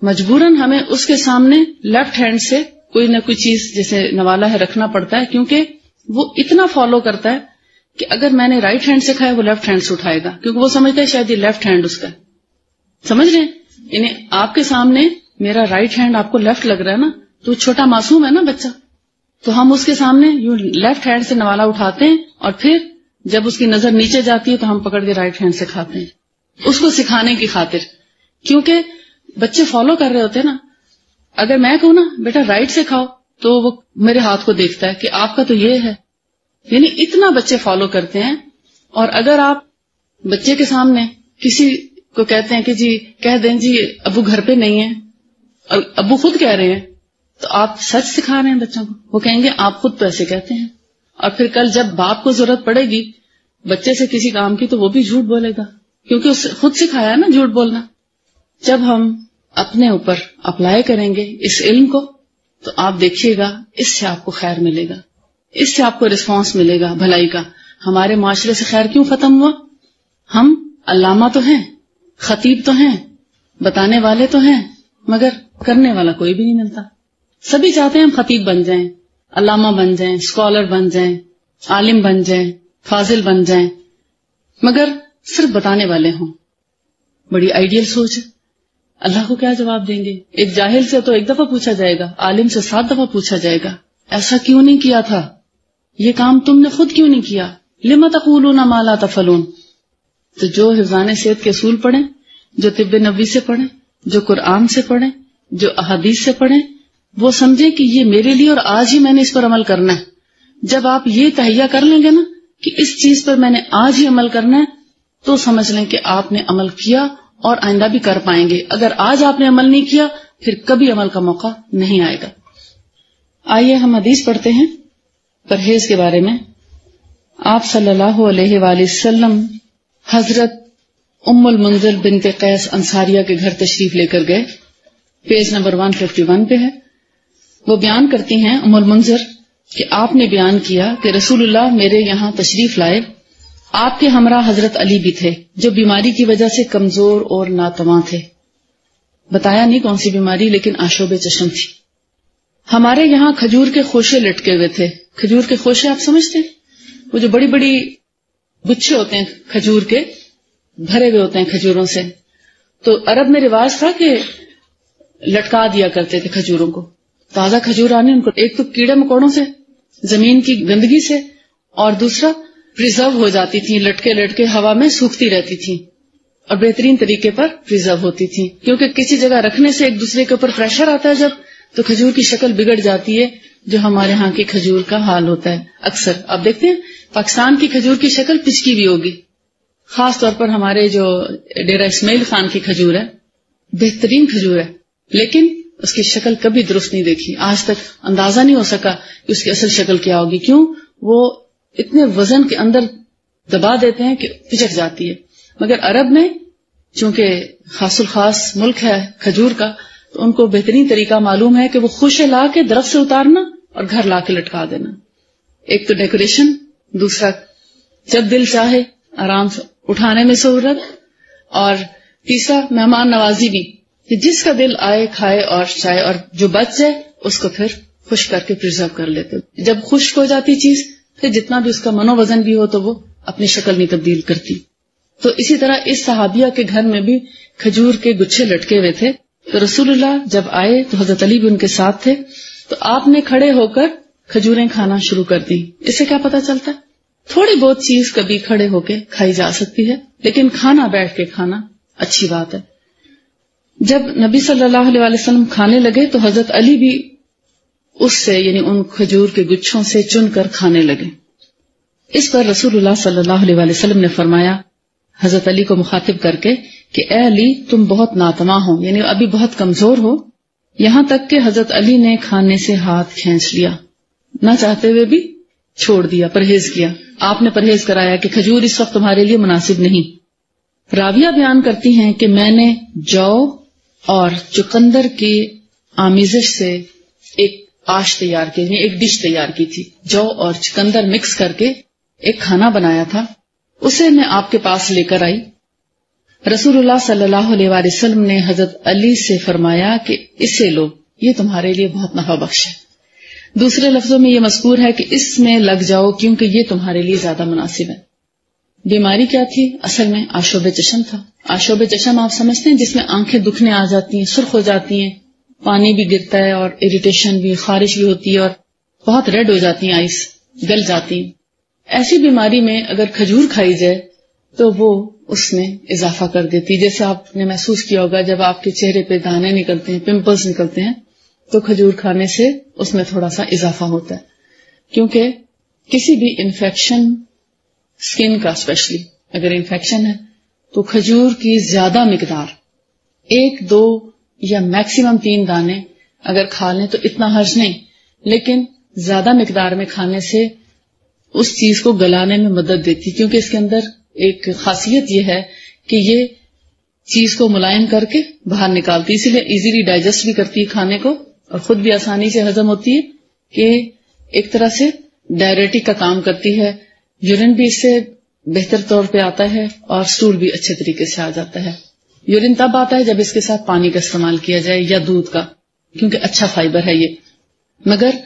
مجبوراً ہمیں اس کے سامنے لیفٹ ہینڈ سے کوئی نہ کوئی چیز جیسے نوالا ہے رکھنا پڑتا ہے، کیونکہ وہ اتنا فالو کرتا ہے کہ اگر میں نے رائٹ ہینڈ سے کھایا وہ لیفٹ ہینڈ سے اٹھائے گا، کیونکہ وہ سمجھتا ہے شاید یہ لیفٹ ہینڈ اس کا. سمجھ رہے ہیں؟ یعنی آپ کے سامنے میرا رائٹ ہینڈ آپ کو لیفٹ لگ رہا ہے نا، تو چھوٹا معصوم ہے نا بچہ، تو ہم اس کے سامنے یوں لیفٹ ہینڈ سے نوالا اٹھاتے ہیں اور پھر جب اس کی نظر نیچے جاتی ہے تو ہم پکڑ کے رائٹ ہینڈ سے کھاتے ہیں، اس کو سکھانے کی خاطر. کیونکہ بچے فالو کر رہے ہوتے ہیں نا. اگر میں کہوں نا بیٹا رائٹ سے کھاؤ تو وہ میرے ہاتھ کو دیکھتا ہے کہ آپ کا تو یہ ہے، یعنی اتنا بچے فالو کرتے ہیں. اور اگر آپ بچے کے سامنے کسی کو کہتے ہیں کہ جی کہہ دیں جی ابو گھر پہ نہیں ہے اور ابو خود کہہ رہے ہیں تو آپ سچ سکھا رہے ہیں بچوں کو. وہ کہیں گے آپ خود تو ایسے کہتے ہیں. اور پھر کل جب باپ کو ضرورت پڑے گی بچے سے کسی کام کی تو وہ بھی جھوٹ بولے گا، کیونکہ اس خود سکھایا نا جھوٹ بولنا. جب ہم اپنے اوپر اپلائی کریں گے اس علم کو تو آپ دیکھیے گا اس سے آپ کو خیر ملے گا، اس سے آپ کو رسپانس ملے گا بھلائی کا. ہمارے معاشرے سے خیر کیوں ختم ہوا؟ ہم علامہ تو ہیں، خطیب تو ہیں، بتانے والے تو ہیں، مگر کرنے والا کوئی بھی نہیں ملتا. سبھی چاہتے ہیں ہم خطیب بن جائیں، علامہ بن جائیں، اسکالر بن جائیں، عالم بن جائیں، فاضل بن جائیں، مگر صرف بتانے والے ہوں. بڑی آئیڈیل سوچ ہے. اللہ کو کیا جواب دیں گے؟ ایک جاہل سے تو 1 دفعہ پوچھا جائے گا، عالم سے 7 دفعہ پوچھا جائے گا ایسا کیوں نہیں کیا تھا، یہ کام تم نے خود کیوں نہیں کیا، لم تقولون ما لا تفعلون. تو جو حفظان صحت کے اصول پڑھیں، جو طب نبوی سے پڑھیں، جو قرآن سے پڑھیں، جو احادیث سے پڑھیں، وہ سمجھیں کہ یہ میرے لیے اور آج ہی میں نے اس پر عمل کرنا ہے. جب آپ یہ تہیہ کر لیں گے نا کہ اس چیز پر میں نے آج ہی عمل کرنا ہے تو سمجھ لیں کہ آپ نے عمل کیا اور آئندہ بھی کر پائیں گے. اگر آج آپ نے عمل نہیں کیا پھر کبھی عمل کا موقع نہیں آئے گا. آئیے ہم حدیث پڑھتے ہیں پرہیز کے بارے میں. آپ صلی اللہ علیہ وآلہ وسلم حضرت ام المنذر بنت قیس انصاریہ کے گھر تشریف لے کر گئے. پیج نمبر 151 پہ ہے. وہ بیان کرتی ہیں ام المنذر کہ آپ نے بیان کیا کہ رسول اللہ میرے یہاں تشریف لائے. آپ کے ہمراہ حضرت علی بھی تھے جو بیماری کی وجہ سے کمزور اور ناتواں تھے. بتایا نہیں کون سی بیماری، لیکن آشوب چشم تھی. ہمارے یہاں کھجور کے خوشے لٹکے ہوئے تھے. کھجور کے خوشے آپ سمجھتے ہیں؟ وہ جو بڑی بڑی گچھے ہوتے ہیں کھجور کے، بھرے ہوئے ہوتے ہیں کھجوروں سے. تو عرب میں رواج تھا کہ لٹکا دیا کرتے تھے کھجوروں کو. تازہ کھجور آنے ان کو ایک تو کیڑے مکوڑوں سے، زمین کی گندگی سے، اور دوسرا پریزرو ہو جاتی تھی، لٹکے لٹکے ہوا میں سوکھتی رہتی تھی اور بہترین طریقے پر پریزرو ہوتی تھی. کیونکہ کسی جگہ رکھنے سے ایک دوسرے کے اوپر پریشر آتا ہے جب، تو کھجور کی شکل بگڑ جاتی ہے، جو ہمارے ہاں کی کھجور کا حال ہوتا ہے. اکثر آپ دیکھتے ہیں پاکستان کی کھجور کی شکل پچکی بھی ہوگی، خاص طور پر ہمارے جو ڈیرہ اسماعیل خان کی کھجور ہے، بہترین کھجور ہے، لیکن اس کی شکل کبھی درست نہیں دیکھی. آج تک اندازہ نہیں ہو سکا کہ اس کی اصل شکل کیا ہوگی. کیوں؟ وہ اتنے وزن کے اندر دبا دیتے ہیں کہ پچک جاتی ہے. مگر عرب میں چونکہ خاص الخاص ملک ہے کھجور کا، تو ان کو بہترین طریقہ معلوم ہے کہ وہ خوشے لا کے درخت سے اتارنا اور گھر لا کے لٹکا دینا. ایک تو ڈیکوریشن، دوسرا جب دل چاہے آرام سے اٹھانے میں سہولت، اور تیسرا مہمان نوازی بھی، کہ جس کا دل آئے کھائے اور چائے، اور جو بچ جائے اس کو پھر خشک کر کے پرزرو کر لیتے. جب خشک ہو جاتی چیز پھر جتنا بھی اس کا منو وزن بھی ہو تو وہ اپنی شکل نہیں تبدیل کرتی. تو اسی طرح اس صحابیہ کے گھر میں بھی کھجور کے گچھے لٹکے ہوئے تھے. تو رسول اللہ جب آئے تو حضرت علی بھی ان کے ساتھ تھے، تو آپ نے کھڑے ہو کر کھجوریں کھانا شروع کر دی. اس سے کیا پتا چلتا ہے؟ تھوڑی بہت چیز کبھی کھڑے ہو کے کھائی جا سکتی ہے، لیکن کھانا بیٹھ کے کھانا اچھی بات ہے. جب نبی صلی اللہ علیہ وسلم کھانے لگے تو حضرت علی بھی اس سے، یعنی ان کھجور کے گچھوں سے چن کر کھانے لگے. اس پر رسول اللہ صلی اللہ علیہ وسلم نے فرمایا حضرت علی کو مخاطب کر کے کہ اے علی، تم بہت ناتما ہو، یعنی ابھی بہت کمزور ہو. یہاں تک کہ حضرت علی نے کھانے سے ہاتھ کھینچ لیا، نہ چاہتے ہوئے بھی چھوڑ دیا، پرہیز کیا. آپ نے پرہیز کرایا کہ کھجور اس وقت تمہارے لیے مناسب نہیں. راویہ بیان کرتی ہیں کہ میں نے جو اور چقندر کی آمیزش سے ایک آش تیار کی، یعنی ایک ڈش تیار کی تھی. جو اور چقندر مکس کر کے ایک کھانا بنایا تھا، اسے میں آپ کے پاس لے کر آئی. رسول اللہ صلی اللہ علیہ وآلہ وسلم نے حضرت علی سے فرمایا کہ اسے لو، یہ تمہارے لیے بہت نفع بخش ہے. دوسرے لفظوں میں یہ مذکور ہے کہ اس میں لگ جاؤ کیونکہ یہ تمہارے لیے زیادہ مناسب ہے. بیماری کیا تھی؟ اصل میں آشوب چشم تھا. آشوب چشم آپ سمجھتے ہیں جس میں آنکھیں دکھنے آ جاتی ہیں، سرخ ہو جاتی ہیں، پانی بھی گرتا ہے اور اریٹیشن بھی، خارش بھی ہوتی ہے اور بہت ریڈ ہو جاتی ہیں، آئس گل جاتی ہیں. ایسی بیماری میں اگر کھجور کھائی جائے تو وہ اس میں اضافہ کر دیتی. جیسے آپ نے محسوس کیا ہوگا جب آپ کے چہرے پہ دانے نکلتے ہیں، پمپلز نکلتے ہیں، تو کھجور کھانے سے اس میں تھوڑا سا اضافہ ہوتا ہے. کیونکہ کسی بھی انفیکشن، سکن کا اسپیشلی اگر انفیکشن ہے تو کھجور کی زیادہ مقدار 1، 2 یا میکسیمم 3 دانے اگر کھا لیں تو اتنا حرج نہیں، لیکن زیادہ مقدار میں کھانے سے اس چیز کو گلانے میں مدد دیتی. کیونکہ اس کے اندر ایک خاصیت یہ ہے کہ یہ چیز کو ملائم کر کے باہر نکالتی، اسی لیے ایزیلی ڈائجسٹ بھی کرتی ہے کھانے کو اور خود بھی آسانی سے ہضم ہوتی ہے، کہ ایک طرح سے ڈائریٹک کا کام کرتی ہے. یورین بھی اس سے بہتر طور پہ آتا ہے اور سٹول بھی اچھے طریقے سے آ جاتا ہے. یورین تب آتا ہے جب اس کے ساتھ پانی کا استعمال کیا جائے یا دودھ کا، کیونکہ اچھا فائبر ہے یہ. مگر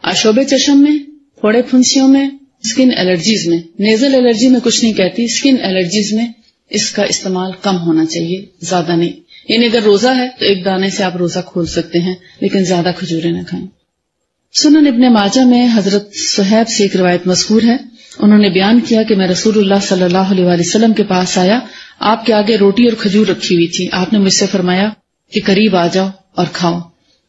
آشوب چشم میں، پھوڑے پھنسیوں میں، اسکن الرجیز میں، نیزل الرجی میں کچھ نہیں کہتی، اسکن الرجیز میں اس کا استعمال کم ہونا چاہیے، زیادہ نہیں. یعنی اگر روزہ ہے تو 1 دانے سے آپ روزہ کھول سکتے ہیں، لیکن زیادہ کھجوریں نہ کھائیں. سنن ابن ماجہ میں حضرت صہیب سے ایک روایت مذکور ہے. انہوں نے بیان کیا کہ میں رسول اللہ صلی اللہ علیہ وآلہ وسلم کے پاس آیا، آپ کے آگے روٹی اور کھجور رکھی ہوئی تھی. آپ نے مجھ سے فرمایا کہ قریب آ جاؤ اور کھاؤ.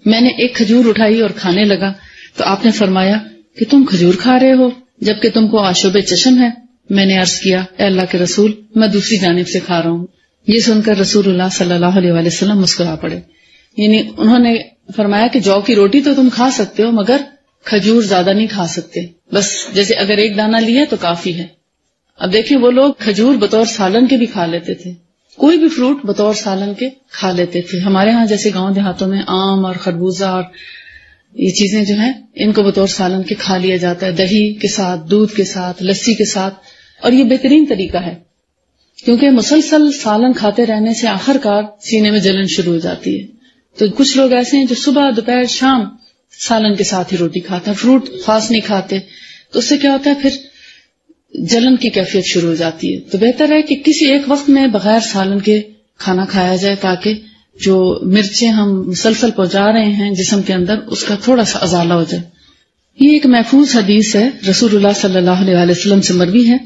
میں نے ایک کھجور اٹھائی اور کھانے لگا تو آپ نے فرمایا کہ تم کھجور کھا رہے ہو جبکہ تم کو آشوب چشم ہے. میں نے عرض کیا اے اللہ کے رسول، میں دوسری جانب سے کھا رہا ہوں. یہ سن کر رسول اللہ صلی اللہ علیہ وآلہ وسلم مسکرا پڑے. یعنی انہوں نے فرمایا کہ جو کی روٹی تو تم کھا سکتے ہو مگر کھجور زیادہ نہیں کھا سکتے، بس جیسے اگر 1 دانہ لیا تو کافی ہے. اب دیکھیں وہ لوگ کھجور بطور سالن کے بھی کھا لیتے تھے، کوئی بھی فروٹ بطور سالن کے کھا لیتے تھے. ہمارے ہاں جیسے گاؤں دیہاتوں میں آم اور خربوزہ اور یہ چیزیں جو ہیں ان کو بطور سالن کے کھا لیا جاتا ہے، دہی کے ساتھ، دودھ کے ساتھ، لسی کے ساتھ. اور یہ بہترین طریقہ ہے کیونکہ مسلسل سالن کھاتے رہنے سے آخر کار سینے میں جلن شروع ہو جاتی ہے. تو کچھ لوگ ایسے ہیں جو صبح دوپہر شام سالن کے ساتھ ہی روٹی کھاتے ہیں، فروٹ خاص نہیں کھاتے، تو اس سے کیا ہوتا ہے پھر جلن کی کیفیت شروع ہو جاتی ہے. تو بہتر ہے کہ کسی ایک وقت میں بغیر سالن کے کھانا کھایا جائے تاکہ جو مرچیں ہم مسلسل پہنچا رہے ہیں جسم کے اندر اس کا تھوڑا سا ازالہ ہو جائے. یہ ایک محفوظ حدیث ہے، رسول اللہ صلی اللہ علیہ وسلم سے مروی ہے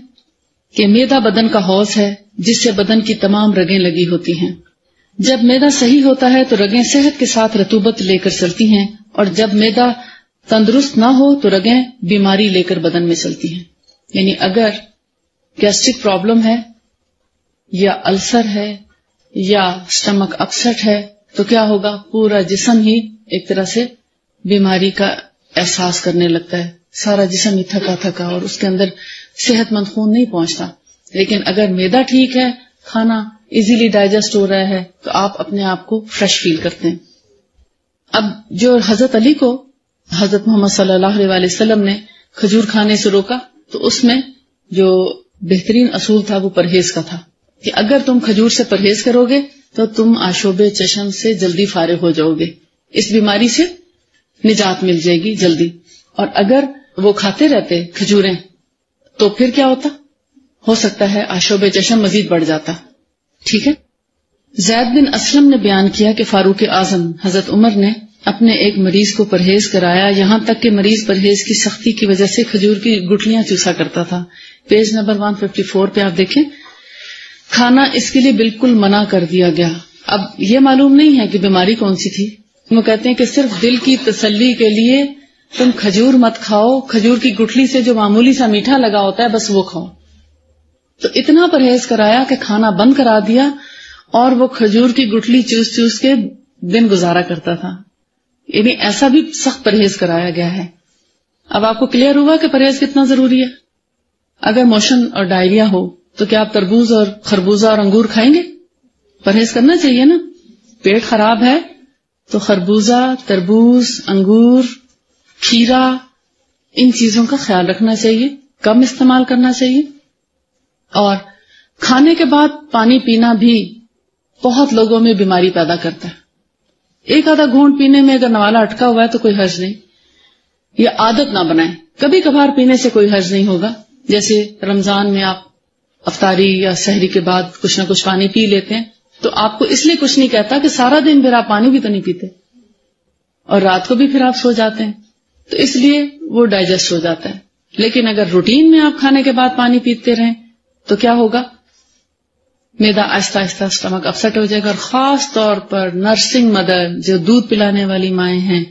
کہ معدہ بدن کا حوض ہے جس سے بدن کی تمام رگیں لگی ہوتی ہیں. جب معدہ صحیح ہوتا ہے تو رگیں صحت کے ساتھ رطوبت لے کر چلتی ہیں، اور جب معدہ تندرست نہ ہو تو رگیں بیماری لے کر بدن میں چلتی ہیں. یعنی اگر گیسٹرک پرابلم ہے یا السر ہے یا سٹمک اپسٹ ہے تو کیا ہوگا؟ پورا جسم ہی ایک طرح سے بیماری کا احساس کرنے لگتا ہے، سارا جسم ہی تھکا تھکا اور اس کے اندر صحت مند خون نہیں پہنچتا. لیکن اگر معدہ ٹھیک ہے، کھانا ایزیلی ڈائجسٹ ہو رہا ہے تو آپ اپنے آپ کو فریش فیل کرتے ہیں. اب جو حضرت علی کو حضرت محمد صلی اللہ علیہ وسلم نے کھجور کھانے سے روکا تو اس میں جو بہترین اصول تھا وہ پرہیز کا تھا کہ اگر تم کھجور سے پرہیز کرو گے تو تم آشوب چشم سے جلدی فارغ ہو جاؤ گے، اس بیماری سے نجات مل جائے گی جلدی. اور اگر وہ کھاتے رہتے کھجوریں تو پھر کیا ہوتا؟ ہو سکتا ہے آشوب چشم مزید بڑھ جاتا. ٹھیک ہے. زید بن اسلم نے بیان کیا کہ فاروق اعظم حضرت عمر نے اپنے ایک مریض کو پرہیز کرایا، یہاں تک کہ مریض پرہیز کی سختی کی وجہ سے کھجور کی گٹلیاں چوسا کرتا تھا. پیج نمبر 154 پہ آپ دیکھیں، کھانا اس کے لیے بالکل منع کر دیا گیا. اب یہ معلوم نہیں ہے کہ بیماری کون سی تھی. وہ کہتے ہیں کہ صرف دل کی تسلی کے لیے تم کھجور مت کھاؤ، کھجور کی گٹھلی سے جو معمولی سا میٹھا لگا ہوتا ہے بس وہ کھاؤ. تو اتنا پرہیز کرایا کہ کھانا بند کرا دیا اور وہ کھجور کی گٹھلی چوس چوس کے دن گزارا کرتا تھا. یعنی ایسا بھی سخت پرہیز کرایا گیا ہے. اب آپ کو کلیئر ہوا کہ پرہیز کتنا ضروری ہے. اگر موشن اور ڈائریا ہو تو کیا آپ تربوز اور خربوزہ اور انگور کھائیں گے؟ پرہیز کرنا چاہیے نا. پیٹ خراب ہے تو خربوزہ، تربوز، انگور، کھیرا، ان چیزوں کا خیال رکھنا چاہیے، کم استعمال کرنا چاہیے. اور کھانے کے بعد پانی پینا بھی بہت لوگوں میں بیماری پیدا کرتا ہے. ایک آدھا گھونٹ پینے میں اگر نوالا اٹکا ہوا ہے تو کوئی حرج نہیں، یہ عادت نہ بنائیں. کبھی کبھار پینے سے کوئی حرج نہیں ہوگا. جیسے رمضان میں آپ افطاری یا سحری کے بعد کچھ نہ کچھ پانی پی لیتے ہیں تو آپ کو اس لیے کچھ نہیں کہتا کہ سارا دن پھر آپ پانی بھی تو نہیں پیتے اور رات کو بھی پھر آپ سو جاتے ہیں، تو اس لیے وہ ڈائجسٹ ہو جاتا ہے. لیکن اگر روٹین میں آپ کھانے کے بعد پانی پیتے رہیں تو کیا ہوگا؟ معدہ آہستہ آہستہ سٹمک اپسٹ ہو جائے گا. اور خاص طور پر نرسنگ مدر جو دودھ پلانے والی مائیں ہیں،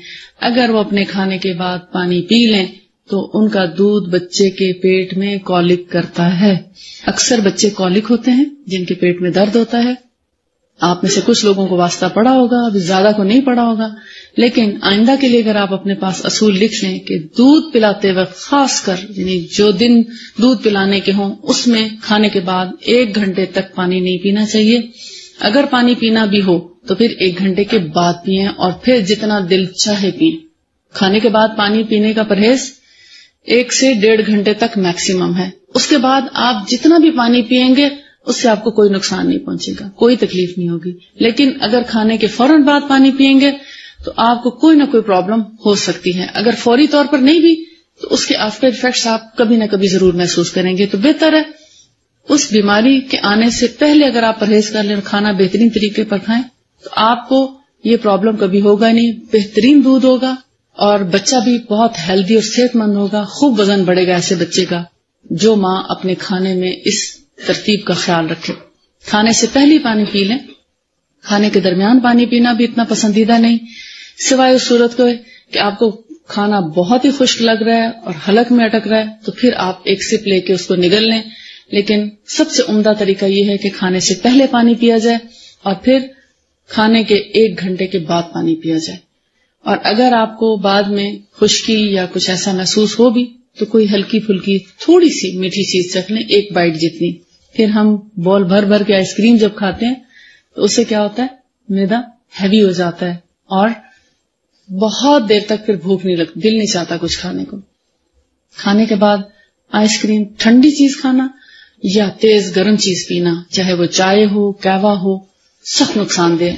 اگر وہ اپنے کھانے کے بعد پانی پی لیں تو ان کا دودھ بچے کے پیٹ میں کولک کرتا ہے. اکثر بچے کولک ہوتے ہیں جن کے پیٹ میں درد ہوتا ہے. آپ میں سے کچھ لوگوں کو واسطہ پڑا ہوگا، ابھی زیادہ کو نہیں پڑا ہوگا، لیکن آئندہ کے لیے اگر آپ اپنے پاس اصول لکھ لیں کہ دودھ پلاتے وقت خاص کر یعنی جو دن دودھ پلانے کے ہوں اس میں کھانے کے بعد 1 گھنٹے تک پانی نہیں پینا چاہیے. اگر پانی پینا بھی ہو تو پھر 1 گھنٹے کے بعد پئیں اور پھر جتنا دل چاہے پئیں. کھانے کے بعد پانی پینے کا پرہیز 1 سے 1.5 گھنٹے تک میکسیمم ہے. اس کے بعد آپ جتنا بھی پانی پیئیں گے اس سے آپ کو کوئی نقصان نہیں پہنچے گا، کوئی تکلیف نہیں ہوگی. لیکن اگر کھانے کے فوراً بعد پانی پیئیں گے تو آپ کو کوئی نہ کوئی پرابلم ہو سکتی ہے. اگر فوری طور پر نہیں بھی تو اس کے آفٹر ایفیکٹس آپ کبھی نہ کبھی ضرور محسوس کریں گے. تو بہتر ہے اس بیماری کے آنے سے پہلے اگر آپ پرہیز کر لیں اور کھانا بہترین طریقے پر کھائیں تو آپ کو یہ پرابلم کبھی ہوگا نہیں. بہترین دودھ ہوگا اور بچہ بھی بہت ہیلدی اور صحت مند ہوگا. خوب وزن بڑھے گا ایسے بچے کا جو ماں اپنے کھانے میں اس ترتیب کا خیال رکھے. کھانے سے پہلے پانی پی لیں. کھانے کے درمیان پانی پینا بھی اتنا پسندیدہ نہیں، سوائے اس صورت کو کہ آپ کو کھانا بہت ہی خشک لگ رہا ہے اور حلق میں اٹک رہا ہے تو پھر آپ ایک سپ لے کے اس کو نگل لیں. لیکن سب سے عمدہ طریقہ یہ ہے کہ کھانے سے پہلے پانی پیا جائے اور پھر کھانے کے 1 گھنٹے کے بعد پانی پیا جائے. اور اگر آپ کو بعد میں خشکی یا کچھ ایسا محسوس ہو بھی تو کوئی ہلکی پھلکی تھوڑی سی میٹھی چیز رکھ لیں، 1 بائٹ جتنی. پھر ہم بول بھر بھر کے آئس کریم جب کھاتے ہیں تو اس سے کیا ہوتا ہے؟ معدہ ہیوی ہو جاتا ہے اور بہت دیر تک پھر بھوک نہیں لگتی، دل نہیں چاہتا کچھ کھانے کو. کھانے کے بعد آئس کریم، ٹھنڈی چیز کھانا یا تیز گرم چیز پینا، چاہے وہ چائے ہو، قہوہ ہو، سخت نقصان دہ.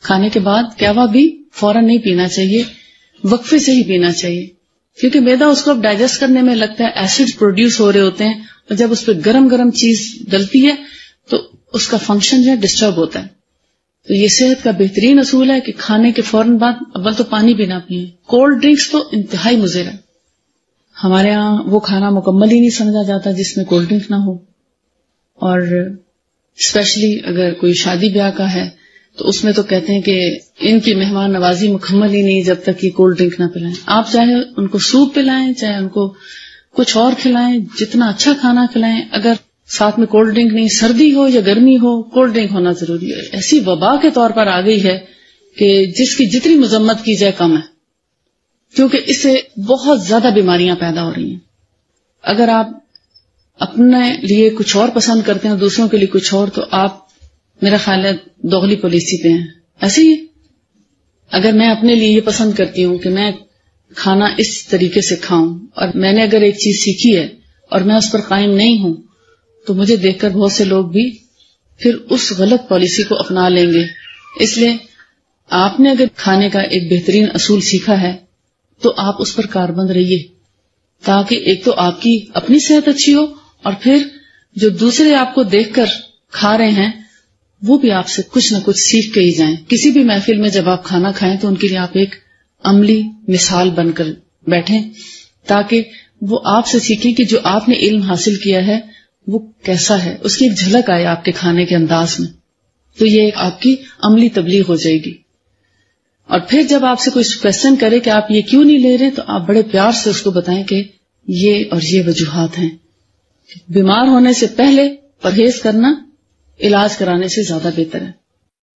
کھانے کے بعد قہوہ بھی فوراً نہیں پینا چاہیے، وقفے سے ہی پینا چاہیے، کیونکہ معدہ اس کو اب ڈائجسٹ کرنے میں لگتا ہے، ایسڈ پروڈیوس ہو رہے ہوتے ہیں اور جب اس پہ گرم گرم چیز ڈلتی ہے تو اس کا فنکشن جو ہے ڈسٹرب ہوتا ہے. تو یہ صحت کا بہترین اصول ہے کہ کھانے کے فوراً بعد اول تو پانی بھی نہ پئیں. کولڈ ڈرنکس تو انتہائی مضر ہے. ہمارے ہاں وہ کھانا مکمل ہی نہیں سمجھا جاتا جس میں کولڈ ڈرنک نہ ہو. اور اسپیشلی اگر کوئی شادی بیاہ کا ہے تو اس میں تو کہتے ہیں کہ ان کی مہمان نوازی مکمل ہی نہیں جب تک یہ کولڈ ڈرنک نہ پلائیں. آپ چاہے ان کو سوپ پلائیں، چاہے ان کو کچھ اور کھلائیں، جتنا اچھا کھانا کھلائیں، اگر ساتھ میں کولڈ ڈرنک نہیں، سردی ہو یا گرمی ہو، کولڈ ڈرنک ہونا ضروری ہے. ایسی وبا کے طور پر آ گئی ہے کہ جس کی جتنی مذمت کی جائے کم ہے، کیونکہ اس سے بہت زیادہ بیماریاں پیدا ہو رہی ہیں. اگر آپ اپنے لیے کچھ اور پسند کرتے ہیں، دوسروں کے لیے کچھ اور، تو آپ میرا خیال ہے دوغلی پالیسی پہ ہیں. ایسے ہی اگر میں اپنے لیے یہ پسند کرتی ہوں کہ میں کھانا اس طریقے سے کھاؤں، اور میں نے اگر ایک چیز سیکھی ہے اور میں اس پر قائم نہیں ہوں، تو مجھے دیکھ کر بہت سے لوگ بھی پھر اس غلط پالیسی کو اپنا لیں گے. اس لیے آپ نے اگر کھانے کا ایک بہترین اصول سیکھا ہے تو آپ اس پر کاربند رہیے، تاکہ ایک تو آپ کی اپنی صحت اچھی ہو، اور پھر جو دوسرے آپ کو دیکھ کر کھا رہے ہیں وہ بھی آپ سے کچھ نہ کچھ سیکھ کے ہی جائیں. کسی بھی محفل میں جب آپ کھانا کھائیں تو ان کے لیے آپ ایک عملی مثال بن کر بیٹھیں، تاکہ وہ آپ سے سیکھیں کہ جو آپ نے علم حاصل کیا ہے وہ کیسا ہے، اس کی ایک جھلک آئے آپ کے کھانے کے انداز میں. تو یہ آپ کی عملی تبلیغ ہو جائے گی. اور پھر جب آپ سے کوئی کویسچن کرے کہ آپ یہ کیوں نہیں لے رہے، تو آپ بڑے پیار سے اس کو بتائیں کہ یہ اور یہ وجوہات ہیں. بیمار ہونے سے پہلے پرہیز کرنا علاج کرانے سے زیادہ بہتر ہے.